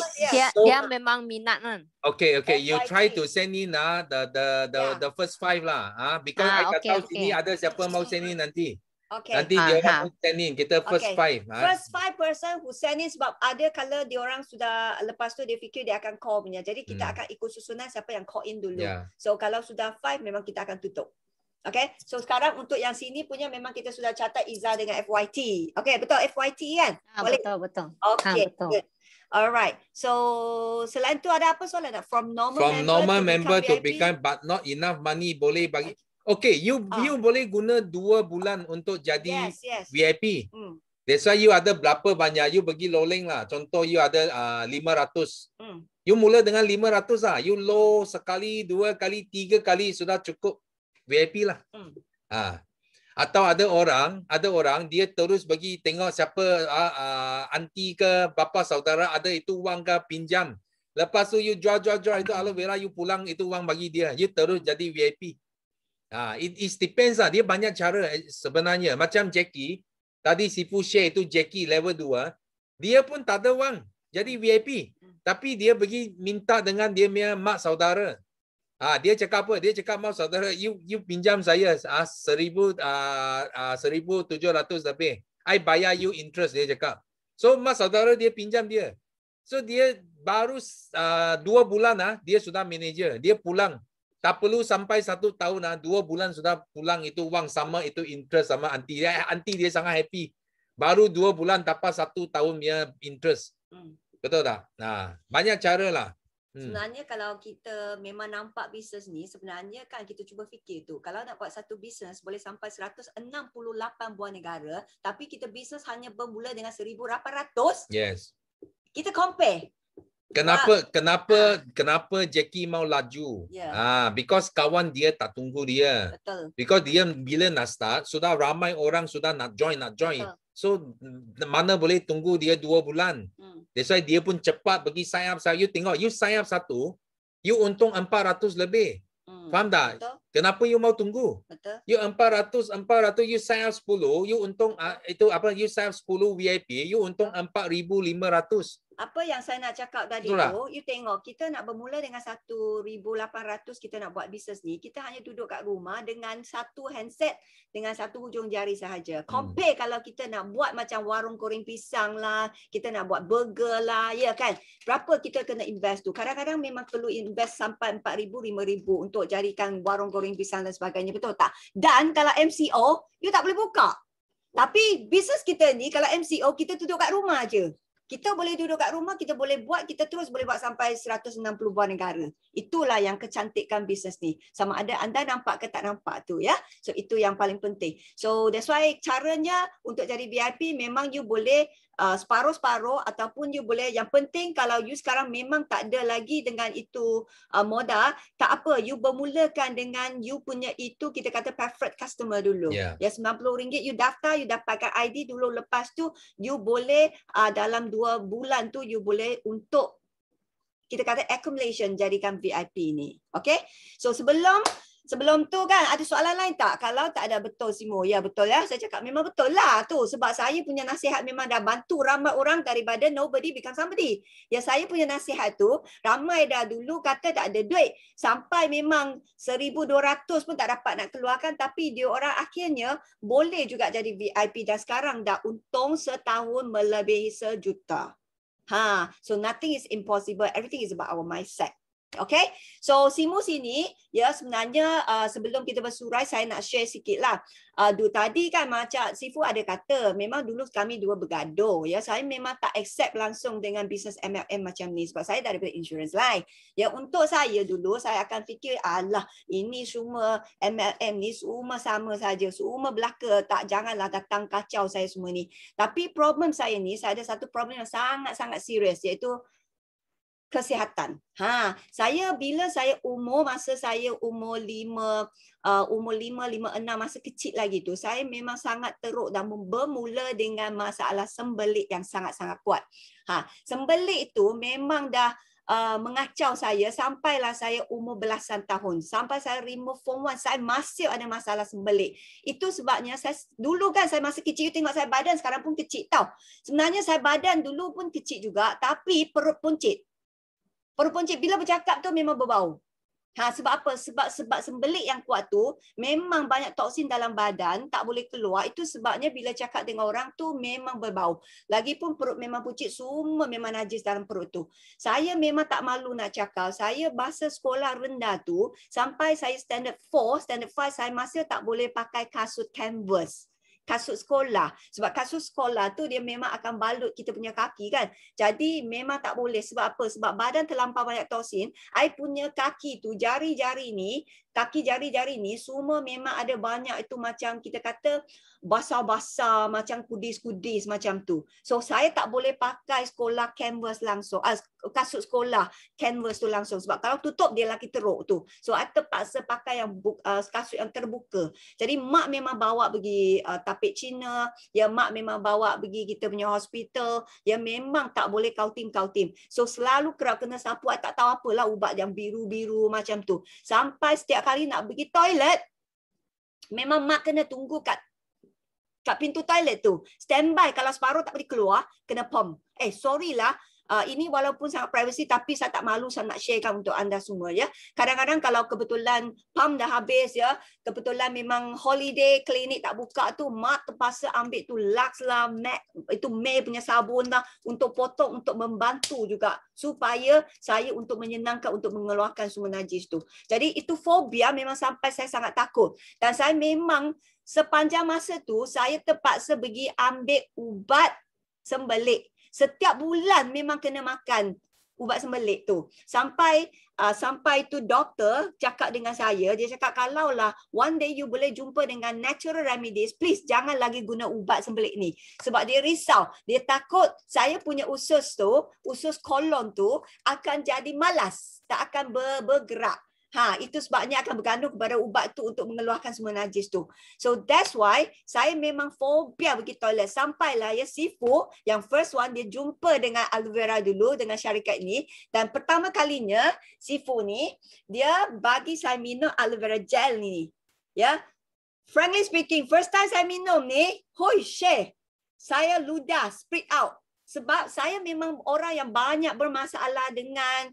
dia memang minat kan. Okay. You try to send in the first 5 lah. Because I tak tahu sini ada siapa mau send in nanti. Okay. Nanti dia orang send in. Kita first 5. First 5 person who send in sebab ada kalau dia orang sudah lepas tu dia fikir dia akan call punya. Jadi kita akan ikut susunan siapa yang call in dulu. So kalau sudah 5 memang kita akan tutup. Okay. So sekarang untuk yang sini punya memang kita sudah catat Iza dengan FYT. Okay, betul FYT kan? Betul. Okay. Betul. Alright. So selain tu ada apa soalan? From normal member to become but not enough money boleh bagi. Okay, you boleh guna 2 bulan untuk jadi VIP. That's why you ada berapa banyak, you pergi loleng lah. Contoh you ada 500. You mula dengan 500 lah. You low sekali, 2 kali, 3 kali sudah cukup VIP lah. Atau ada orang dia terus bagi tengok siapa aunty ke bapa saudara ada itu wang ke pinjam. Lepas tu you jual itu aloe vera you pulang itu wang bagi dia. You terus jadi VIP. It depends lah. Dia banyak cara sebenarnya. Macam Jackie, tadi Sifu share itu Jackie level 2. Dia pun tak ada wang. Jadi VIP. Tapi dia pergi minta dengan dia punya mak saudara. Dia cakap apa? Dia cakap, mau saudara, you pinjam saya 1,700 lebih. I bayar you interest, dia cakap. So mas saudara dia pinjam dia. So dia baru 2 bulan dia sudah manager. Dia pulang. Tak perlu sampai 1 tahun 2 bulan sudah pulang itu wang sama itu interest sama aunty. Aunty dia sangat happy. Baru 2 bulan dapat 1 tahun punya interest. Betul tak? Nah, banyak cara lah. Sebenarnya kalau kita memang nampak bisnes ni, sebenarnya kan kita cuba fikir tu. Kalau nak buat satu bisnes boleh sampai 168 buah negara, tapi kita bisnes hanya bermula dengan 1,800. Yes. Kita compare. Kenapa Jackie mau laju? Yeah. Because kawan dia tak tunggu dia. Betul. Because dia bila nak start, sudah ramai orang sudah nak join. Betul. So mana boleh tunggu dia 2 bulan. That's why dia pun cepat pergi sign up. You tengok, you sign up satu, you untung 400 lebih. Faham tak? Betul. Kenapa you mau tunggu? Betul. You 400, you sign up 10, you untung itu apa? You sign up 10 VIP, you untung 4,500. Apa yang saya nak cakap tadi tu, you tengok kita nak bermula dengan 1,800 kita nak buat bisnes ni, kita hanya duduk kat rumah dengan satu handset dengan satu hujung jari sahaja. Compare kalau kita nak buat macam warung goreng pisang lah, kita nak buat burger lah, ya kan? Berapa kita kena invest tu? Kadang-kadang memang perlu invest sampai 4,000, 5,000 untuk jadikan warung goreng pisang dan sebagainya, betul tak? Dan kalau MCO, you tak boleh buka. Tapi bisnes kita ni kalau MCO kita duduk kat rumah je. Kita boleh duduk kat rumah, kita boleh buat, kita terus boleh buat sampai 160 buah negara. Itulah yang kecantikan bisnes ni. Sama ada anda nampak ke tak nampak tu ya. So itu yang paling penting. So that's why caranya untuk jadi VIP memang you boleh separuh-separuh ataupun you boleh, yang penting kalau you sekarang memang tak ada lagi dengan itu modal, tak apa, you bermulakan dengan you punya itu kita kata preferred customer dulu. Ya RM90 you daftar, you dapatkan ID dulu, lepas tu you boleh dalam 2 bulan tu you boleh untuk kita kata accumulation jadikan VIP ni. Okay? So sebelum tu kan ada soalan lain tak? Kalau tak ada, betul Simo. Ya betul ya. Saya cakap memang betul lah tu. Sebab saya punya nasihat memang dah bantu ramai orang daripada nobody become somebody. Ya saya punya nasihat tu ramai dah dulu kata tak ada duit. Sampai memang 1,200 pun tak dapat nak keluarkan. Tapi dia orang akhirnya boleh juga jadi VIP dan sekarang dah untung setahun melebihi 1 juta. So nothing is impossible. Everything is about our mindset. Okay, so Simu sini ya sebenarnya sebelum kita bersurai saya nak share sikit lah. Tadi kan macam Sifu ada kata memang dulu kami dua bergaduh ya. Saya memang tak accept langsung dengan bisnes MLM macam ni sebab saya daripada insurance line. Ya untuk saya dulu saya akan fikir alah ini semua MLM ni semua sama saja, semua belaka, tak janganlah datang kacau saya semua ni. Tapi problem saya ni, saya ada satu problem yang sangat-sangat serius iaitu kesihatan. Saya bila saya masa saya umur 5, 6 masa kecil lagi tu, saya memang sangat teruk dan bermula dengan masalah sembelit yang sangat-sangat kuat. Sembelit itu memang dah mengacau saya sampailah saya umur belasan tahun. Sampai saya remove form 1, saya masih ada masalah sembelit. Itu sebabnya saya dulu kan saya masa kecil, tengok saya badan sekarang pun kecil tau. Sebenarnya saya badan dulu pun kecil juga, tapi perut puncit. Perut puncit bila bercakap tu memang berbau. Sebab apa? Sebab sembelit yang kuat tu memang banyak toksin dalam badan, tak boleh keluar. Itu sebabnya bila cakap dengan orang tu memang berbau. Lagipun perut memang puncit, semua memang najis dalam perut tu. Saya memang tak malu nak cakap. Saya masa sekolah rendah tu sampai saya standard 4, standard 5 saya masih tak boleh pakai kasut canvas. Kasut sekolah. Sebab kasut sekolah tu dia memang akan balut kita punya kaki kan. Jadi memang tak boleh. Sebab apa? Sebab badan terlampau banyak toksin. I punya kaki tu, jari-jari ni, kaki jari-jari ni semua memang ada banyak itu macam kita kata basah-basah, macam kudis-kudis macam tu. So saya tak boleh pakai sekolah canvas langsung. Kasut sekolah canvas tu langsung. Sebab kalau tutup dia lagi teruk tu. So I terpaksa pakai yang kasut yang terbuka. Jadi mak memang bawa pergi tapik Cina. Ya mak memang bawa pergi kita punya hospital. Ya memang tak boleh kautim-kautim. So selalu kerap kena sapu. I tak tahu apalah ubat yang biru-biru macam tu. Sampai setiap kali nak pergi toilet, memang mak kena tunggu kat pintu toilet tu. Standby kalau separuh tak boleh keluar, kena pom. Sorry lah, Ini walaupun sangat privacy tapi saya tak malu saya nak sharekan untuk anda semua ya. Kadang-kadang kalau kebetulan pam dah habis ya, kebetulan memang holiday, klinik tak buka tu, mak terpaksa ambil tu Lux lah, MAC, itu May punya sabun lah untuk potong, untuk membantu juga supaya saya untuk menyenangkan, untuk mengeluarkan semua najis tu. Jadi itu fobia memang sampai saya sangat takut. Dan saya memang sepanjang masa tu saya terpaksa pergi ambil ubat sembelik. Setiap bulan memang kena makan ubat sembelik tu. Sampai tu doktor cakap dengan saya, dia cakap kalaulah one day you boleh jumpa dengan natural remedies, please jangan lagi guna ubat sembelik ni. Sebab dia risau, dia takut saya punya usus tu, usus kolon tu akan jadi malas, tak akan bergerak. Itu sebabnya akan bergantung kepada ubat tu untuk mengeluarkan semua najis tu. So that's why saya memang fobia pergi toilet. Sampailah ya Sifu, yang first one dia jumpa dengan aloe vera dulu, dengan syarikat ni. Dan pertama kalinya Sifu ni, dia bagi saya minum aloe vera gel ni. Ya, frankly speaking, first time saya minum ni, saya ludah, spit out. Sebab saya memang orang yang banyak bermasalah dengan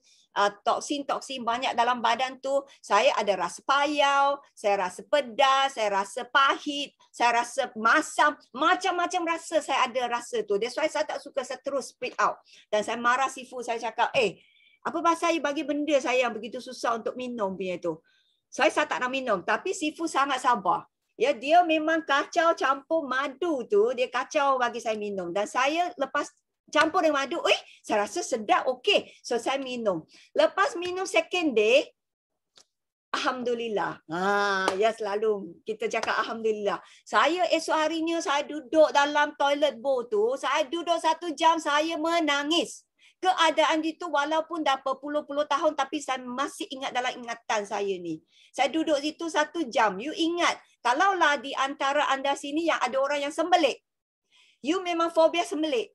toksin-toksin banyak dalam badan tu. Saya ada rasa payau, saya rasa pedas, saya rasa pahit, saya rasa masam, macam-macam rasa saya ada rasa tu. That's why saya tak suka, saya terus spit out. Dan saya marah Sifu, saya cakap, apa pasal you bagi benda saya yang begitu susah untuk minum punya tu. Saya tak nak minum, tapi Sifu sangat sabar. Ya, dia memang kacau campur madu tu, dia kacau bagi saya minum. Dan saya lepas campur dengan madu, saya rasa sedap, okey. So saya minum. Lepas minum second day, alhamdulillah. Ya selalu kita cakap alhamdulillah. Saya esok harinya saya duduk dalam toilet bowl tu, saya duduk 1 jam, saya menangis. Keadaan itu walaupun dah berpuluh-puluh tahun tapi saya masih ingat dalam ingatan saya ni. Saya duduk situ 1 jam. You ingat, kalaulah di antara anda sini yang ada orang yang sembelik, you memang fobia sembelik,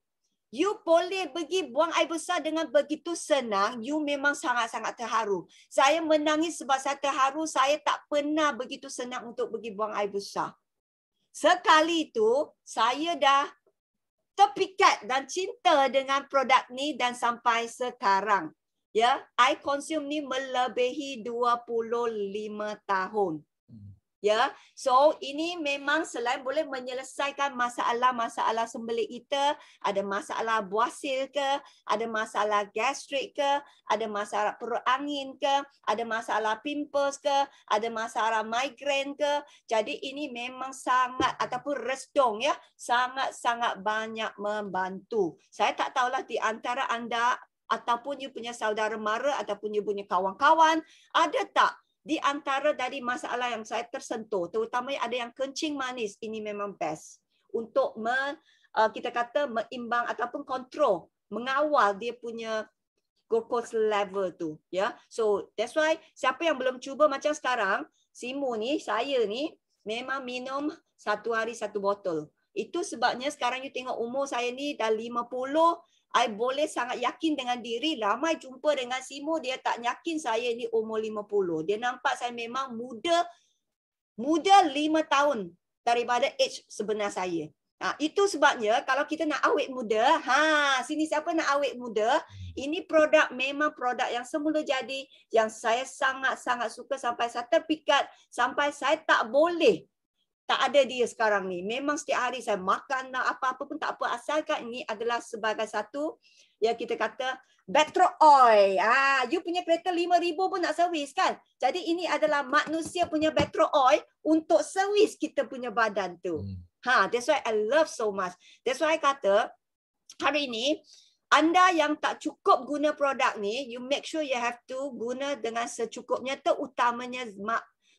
you boleh pergi buang air besar dengan begitu senang, you memang sangat-sangat terharu. Saya menangis sebab saya terharu, saya tak pernah begitu senang untuk pergi buang air besar. Sekali itu, saya dah terpikat dan cinta dengan produk ni dan sampai sekarang. Ya, I consume ni melebihi 25 tahun. Ya, so ini memang selain boleh menyelesaikan masalah-masalah sembelik kita, ada masalah buasil ke, ada masalah gastrik ke, ada masalah perut angin ke, ada masalah pimples ke, ada masalah migraine ke. Jadi ini memang sangat, ataupun resdung ya, sangat-sangat banyak membantu. Saya tak tahulah di antara anda ataupun you punya saudara mara ataupun you punya kawan-kawan, ada tak di antara dari masalah yang saya tersentuh, terutamanya ada yang kencing manis, ini memang best untuk kita kata meimbang ataupun kontrol, mengawal dia punya glucose level tu, ya. So that's why siapa yang belum cuba macam sekarang, Simu ni, saya ni memang minum 1 hari 1 botol. Itu sebabnya sekarang you tengok umur saya ni dah 50, I boleh sangat yakin dengan diri. Ramai jumpa dengan Simu, dia tak yakin saya ni umur 50. Dia nampak saya memang muda 5 tahun daripada age sebenar saya. Itu sebabnya kalau kita nak awet muda, sini siapa nak awet muda, ini produk memang produk yang semula jadi, yang saya sangat-sangat suka sampai saya terpikat, sampai saya tak boleh tak ada dia sekarang ni. Memang setiap hari saya makan apa-apa pun tak apa. Asalkan ini adalah sebagai satu, ya kita kata, battery oil. You punya kereta 5,000 pun nak servis kan? Jadi ini adalah manusia punya battery oil untuk servis kita punya badan tu. That's why I love so much. That's why I kata, hari ini, anda yang tak cukup guna produk ni, you make sure you have to guna dengan secukupnya, terutamanya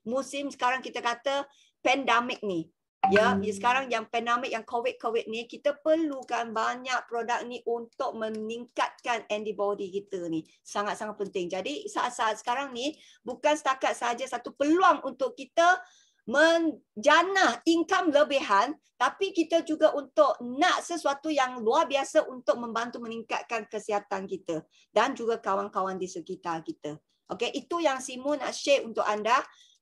musim sekarang kita kata, pandemik ni. Ya, sekarang yang pandemik, yang COVID ni, kita perlukan banyak produk ni untuk meningkatkan antibody kita ni. Sangat-sangat penting. Jadi saat-saat sekarang ni bukan setakat saja satu peluang untuk kita menjanah income lebihan, tapi kita juga untuk nak sesuatu yang luar biasa untuk membantu meningkatkan kesihatan kita dan juga kawan-kawan di sekitar kita. Okey, itu yang Simu nak share untuk anda.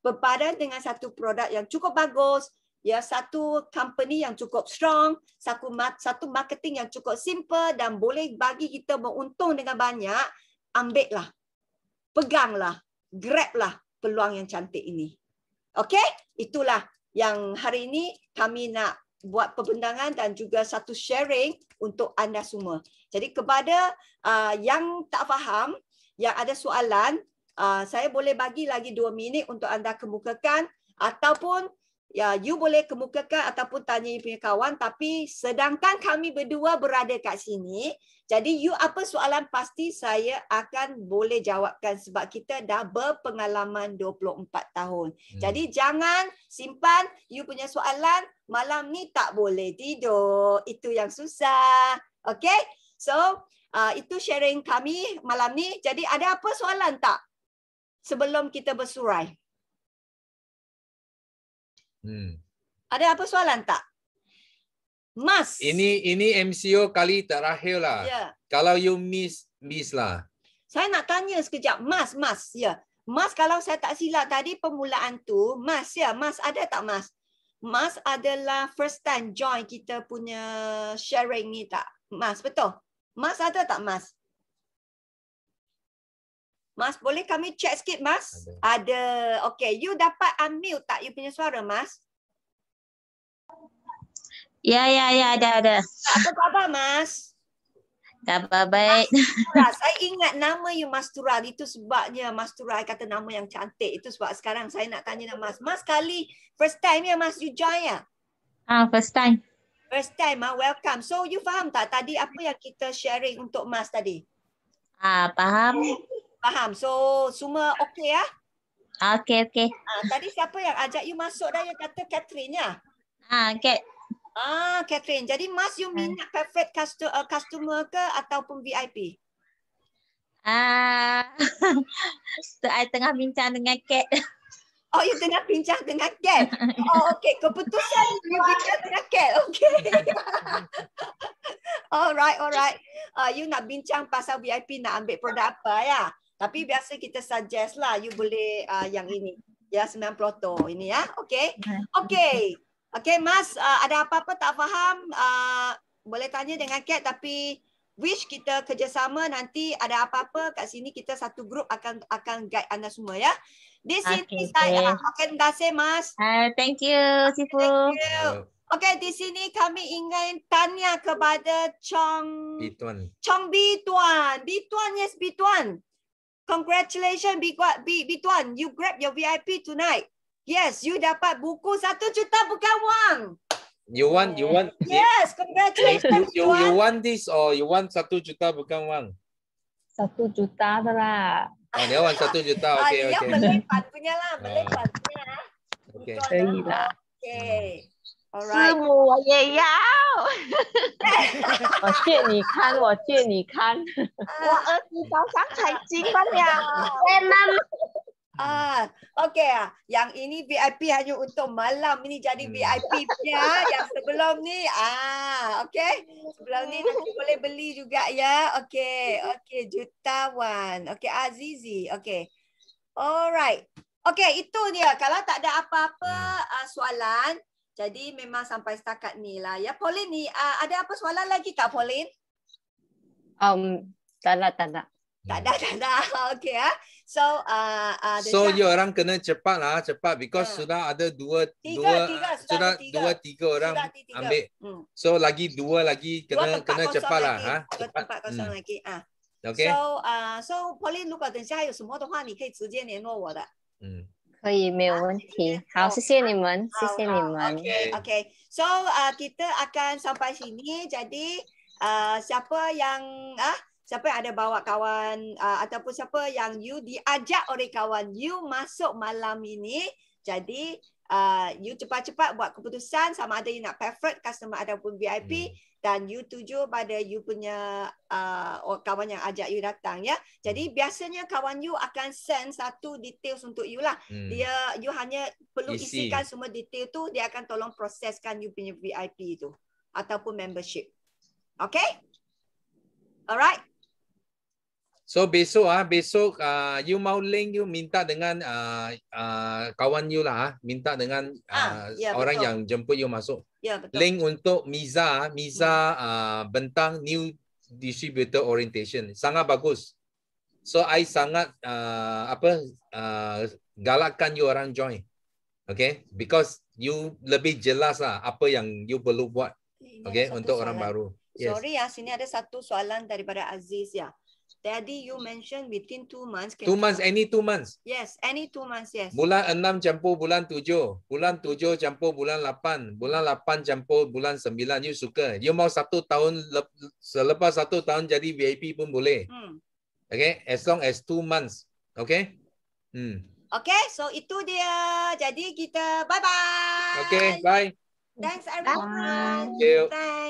Berpadan dengan satu produk yang cukup bagus, ya satu company yang cukup strong, satu marketing yang cukup simple dan boleh bagi kita beruntung dengan banyak, ambillah, peganglah, grablah peluang yang cantik ini. Okey, itulah yang hari ini kami nak buat perbincangan dan juga satu sharing untuk anda semua. Jadi kepada yang tak faham, yang ada soalan, saya boleh bagi lagi 2 minit untuk anda kemukakan, ataupun ya you boleh kemukakan ataupun tanya you punya kawan, tapi sedangkan kami berdua berada kat sini, jadi you apa soalan pasti saya akan boleh jawabkan sebab kita dah berpengalaman 24 tahun. Jadi jangan simpan you punya soalan, malam ni tak boleh tidur. Itu yang susah. Okay? So, itu sharing kami malam ni. Jadi ada apa soalan tak? Sebelum kita bersurai. Ada apa soalan tak? Mas. Ini MCO kali terakhir lah. Ya. Kalau you miss lah. Saya nak tanya sekejap. Mas. Ya. Mas, kalau saya tak silap tadi permulaan tu, Mas ya. Mas ada tak Mas? Mas adalah first time join kita punya sharing ni tak? Mas, betul? Mas ada tak Mas? Mas, boleh kami check sikit, Mas? Ada. Okey, you dapat unmute tak you punya suara, Mas? Ya, ada. Apa khabar, Mas? Khabar baik. Mastura. Saya ingat nama you Mastura. Itu sebabnya Mastura kata nama yang cantik. Itu sebab sekarang saya nak tanya dengan Mas. Mas, kali first time ya, Mas, you join ya? First time. First time, welcome. So, you faham tak tadi apa yang kita sharing untuk Mas tadi? Faham. Faham. So, semua okey ya? Okey. Tadi siapa yang ajak you masuk dah? Yang kata Catherine ya? Kat. Catherine. Jadi, Mas, you minat perfect customer ke ataupun VIP? Saya tengah bincang dengan Kat. Oh, you tengah bincang dengan Kat. Oh, okey. Keputusan you bincang dengan Kat. Okey. Alright. You nak bincang pasal VIP, nak ambil produk apa ya? Tapi biasa kita suggest lah, you boleh yang ini. Ya, 9 Ploto ini ya. Okey. Okey, Mas, ada apa-apa tak faham? Boleh tanya dengan Kat, tapi wish kita kerjasama, nanti ada apa-apa kat sini kita satu grup akan guide anda semua ya. Di sini saya. Okey, terima kasih Mas. Thank you, Sifu. Thank you. Okey, di sini kami ingin tanya kepada Chong Bituan. Yes, Bituan. Congratulations, Bituan. You grab your VIP tonight. Yes, you dapat buku 1 juta bukan wang. You want? Yes, congratulations. You want this or you want 1 juta bukan wang? 1 juta 的啦。 你要玩1 juta, okay. Dia melepat punya lah, melepat punya. Okay. 可以啦。 Okay. 师 Alright. 母，我也要。我借你看，我借你看。我儿子早上才进不了。Okey yang ini VIP hanya untuk malam ini jadi VIP punya. Yang sebelum ni okey. Sebelum ni nanti boleh beli juga ya. Okey, jutawan. Okey, Azizi. Okey. Alright. Okey, itu dia. Kalau tak ada apa-apa soalan, jadi memang sampai setakat ni lah ya. Pauline ni ada apa soalan lagi tak Pauline? Tak ada. Tak ada. Okey ya. So you orang kena cepat because sudah ada dua tiga orang ambil. So lagi 2 lagi kena cepat lah. 2tempat kosong lagi Okay. So Pauline 如果等下有什么的话，你可以直接联络我的。可以，没有问题。好，谢谢你们，谢谢你们。Okay. So kita akan sampai sini. Jadi siapa yang ada bawa kawan ataupun siapa yang you diajak oleh kawan you masuk malam ini, jadi you cepat-cepat buat keputusan sama ada you nak preferred customer ataupun VIP dan you tuju pada you punya kawan yang ajak you datang ya. Jadi biasanya kawan you akan send satu details untuk you lah. You hanya perlu isikan semua detail tu, dia akan tolong proseskan you punya VIP tu ataupun membership. Okay? Alright. So besok you mau link you minta dengan kawan you lah, minta dengan ya, orang betul. yang jemput you masuk. Ya, betul. Link untuk Miza bentang new distributor orientation. Sangat bagus. So I sangat galakkan you orang join. Okay? Because you lebih jelas lah apa yang you perlu buat. Okay, untuk orang baru. Yes. Sorry ya, sini ada satu soalan daripada Aziz ya. Tadi you mention within 2 months. 2 months, any 2 months. Yes, any 2 months, yes. Bulan 6 campur bulan 7. Bulan 7 campur bulan 8. Bulan 8 campur bulan 9. You suka. You mau 1 tahun, selepas 1 tahun jadi VIP pun boleh. Okay, as long as 2 months. Okay? Okay, so itu dia. Jadi kita bye-bye. Okay, bye. Thanks everyone. Thank you. Thanks.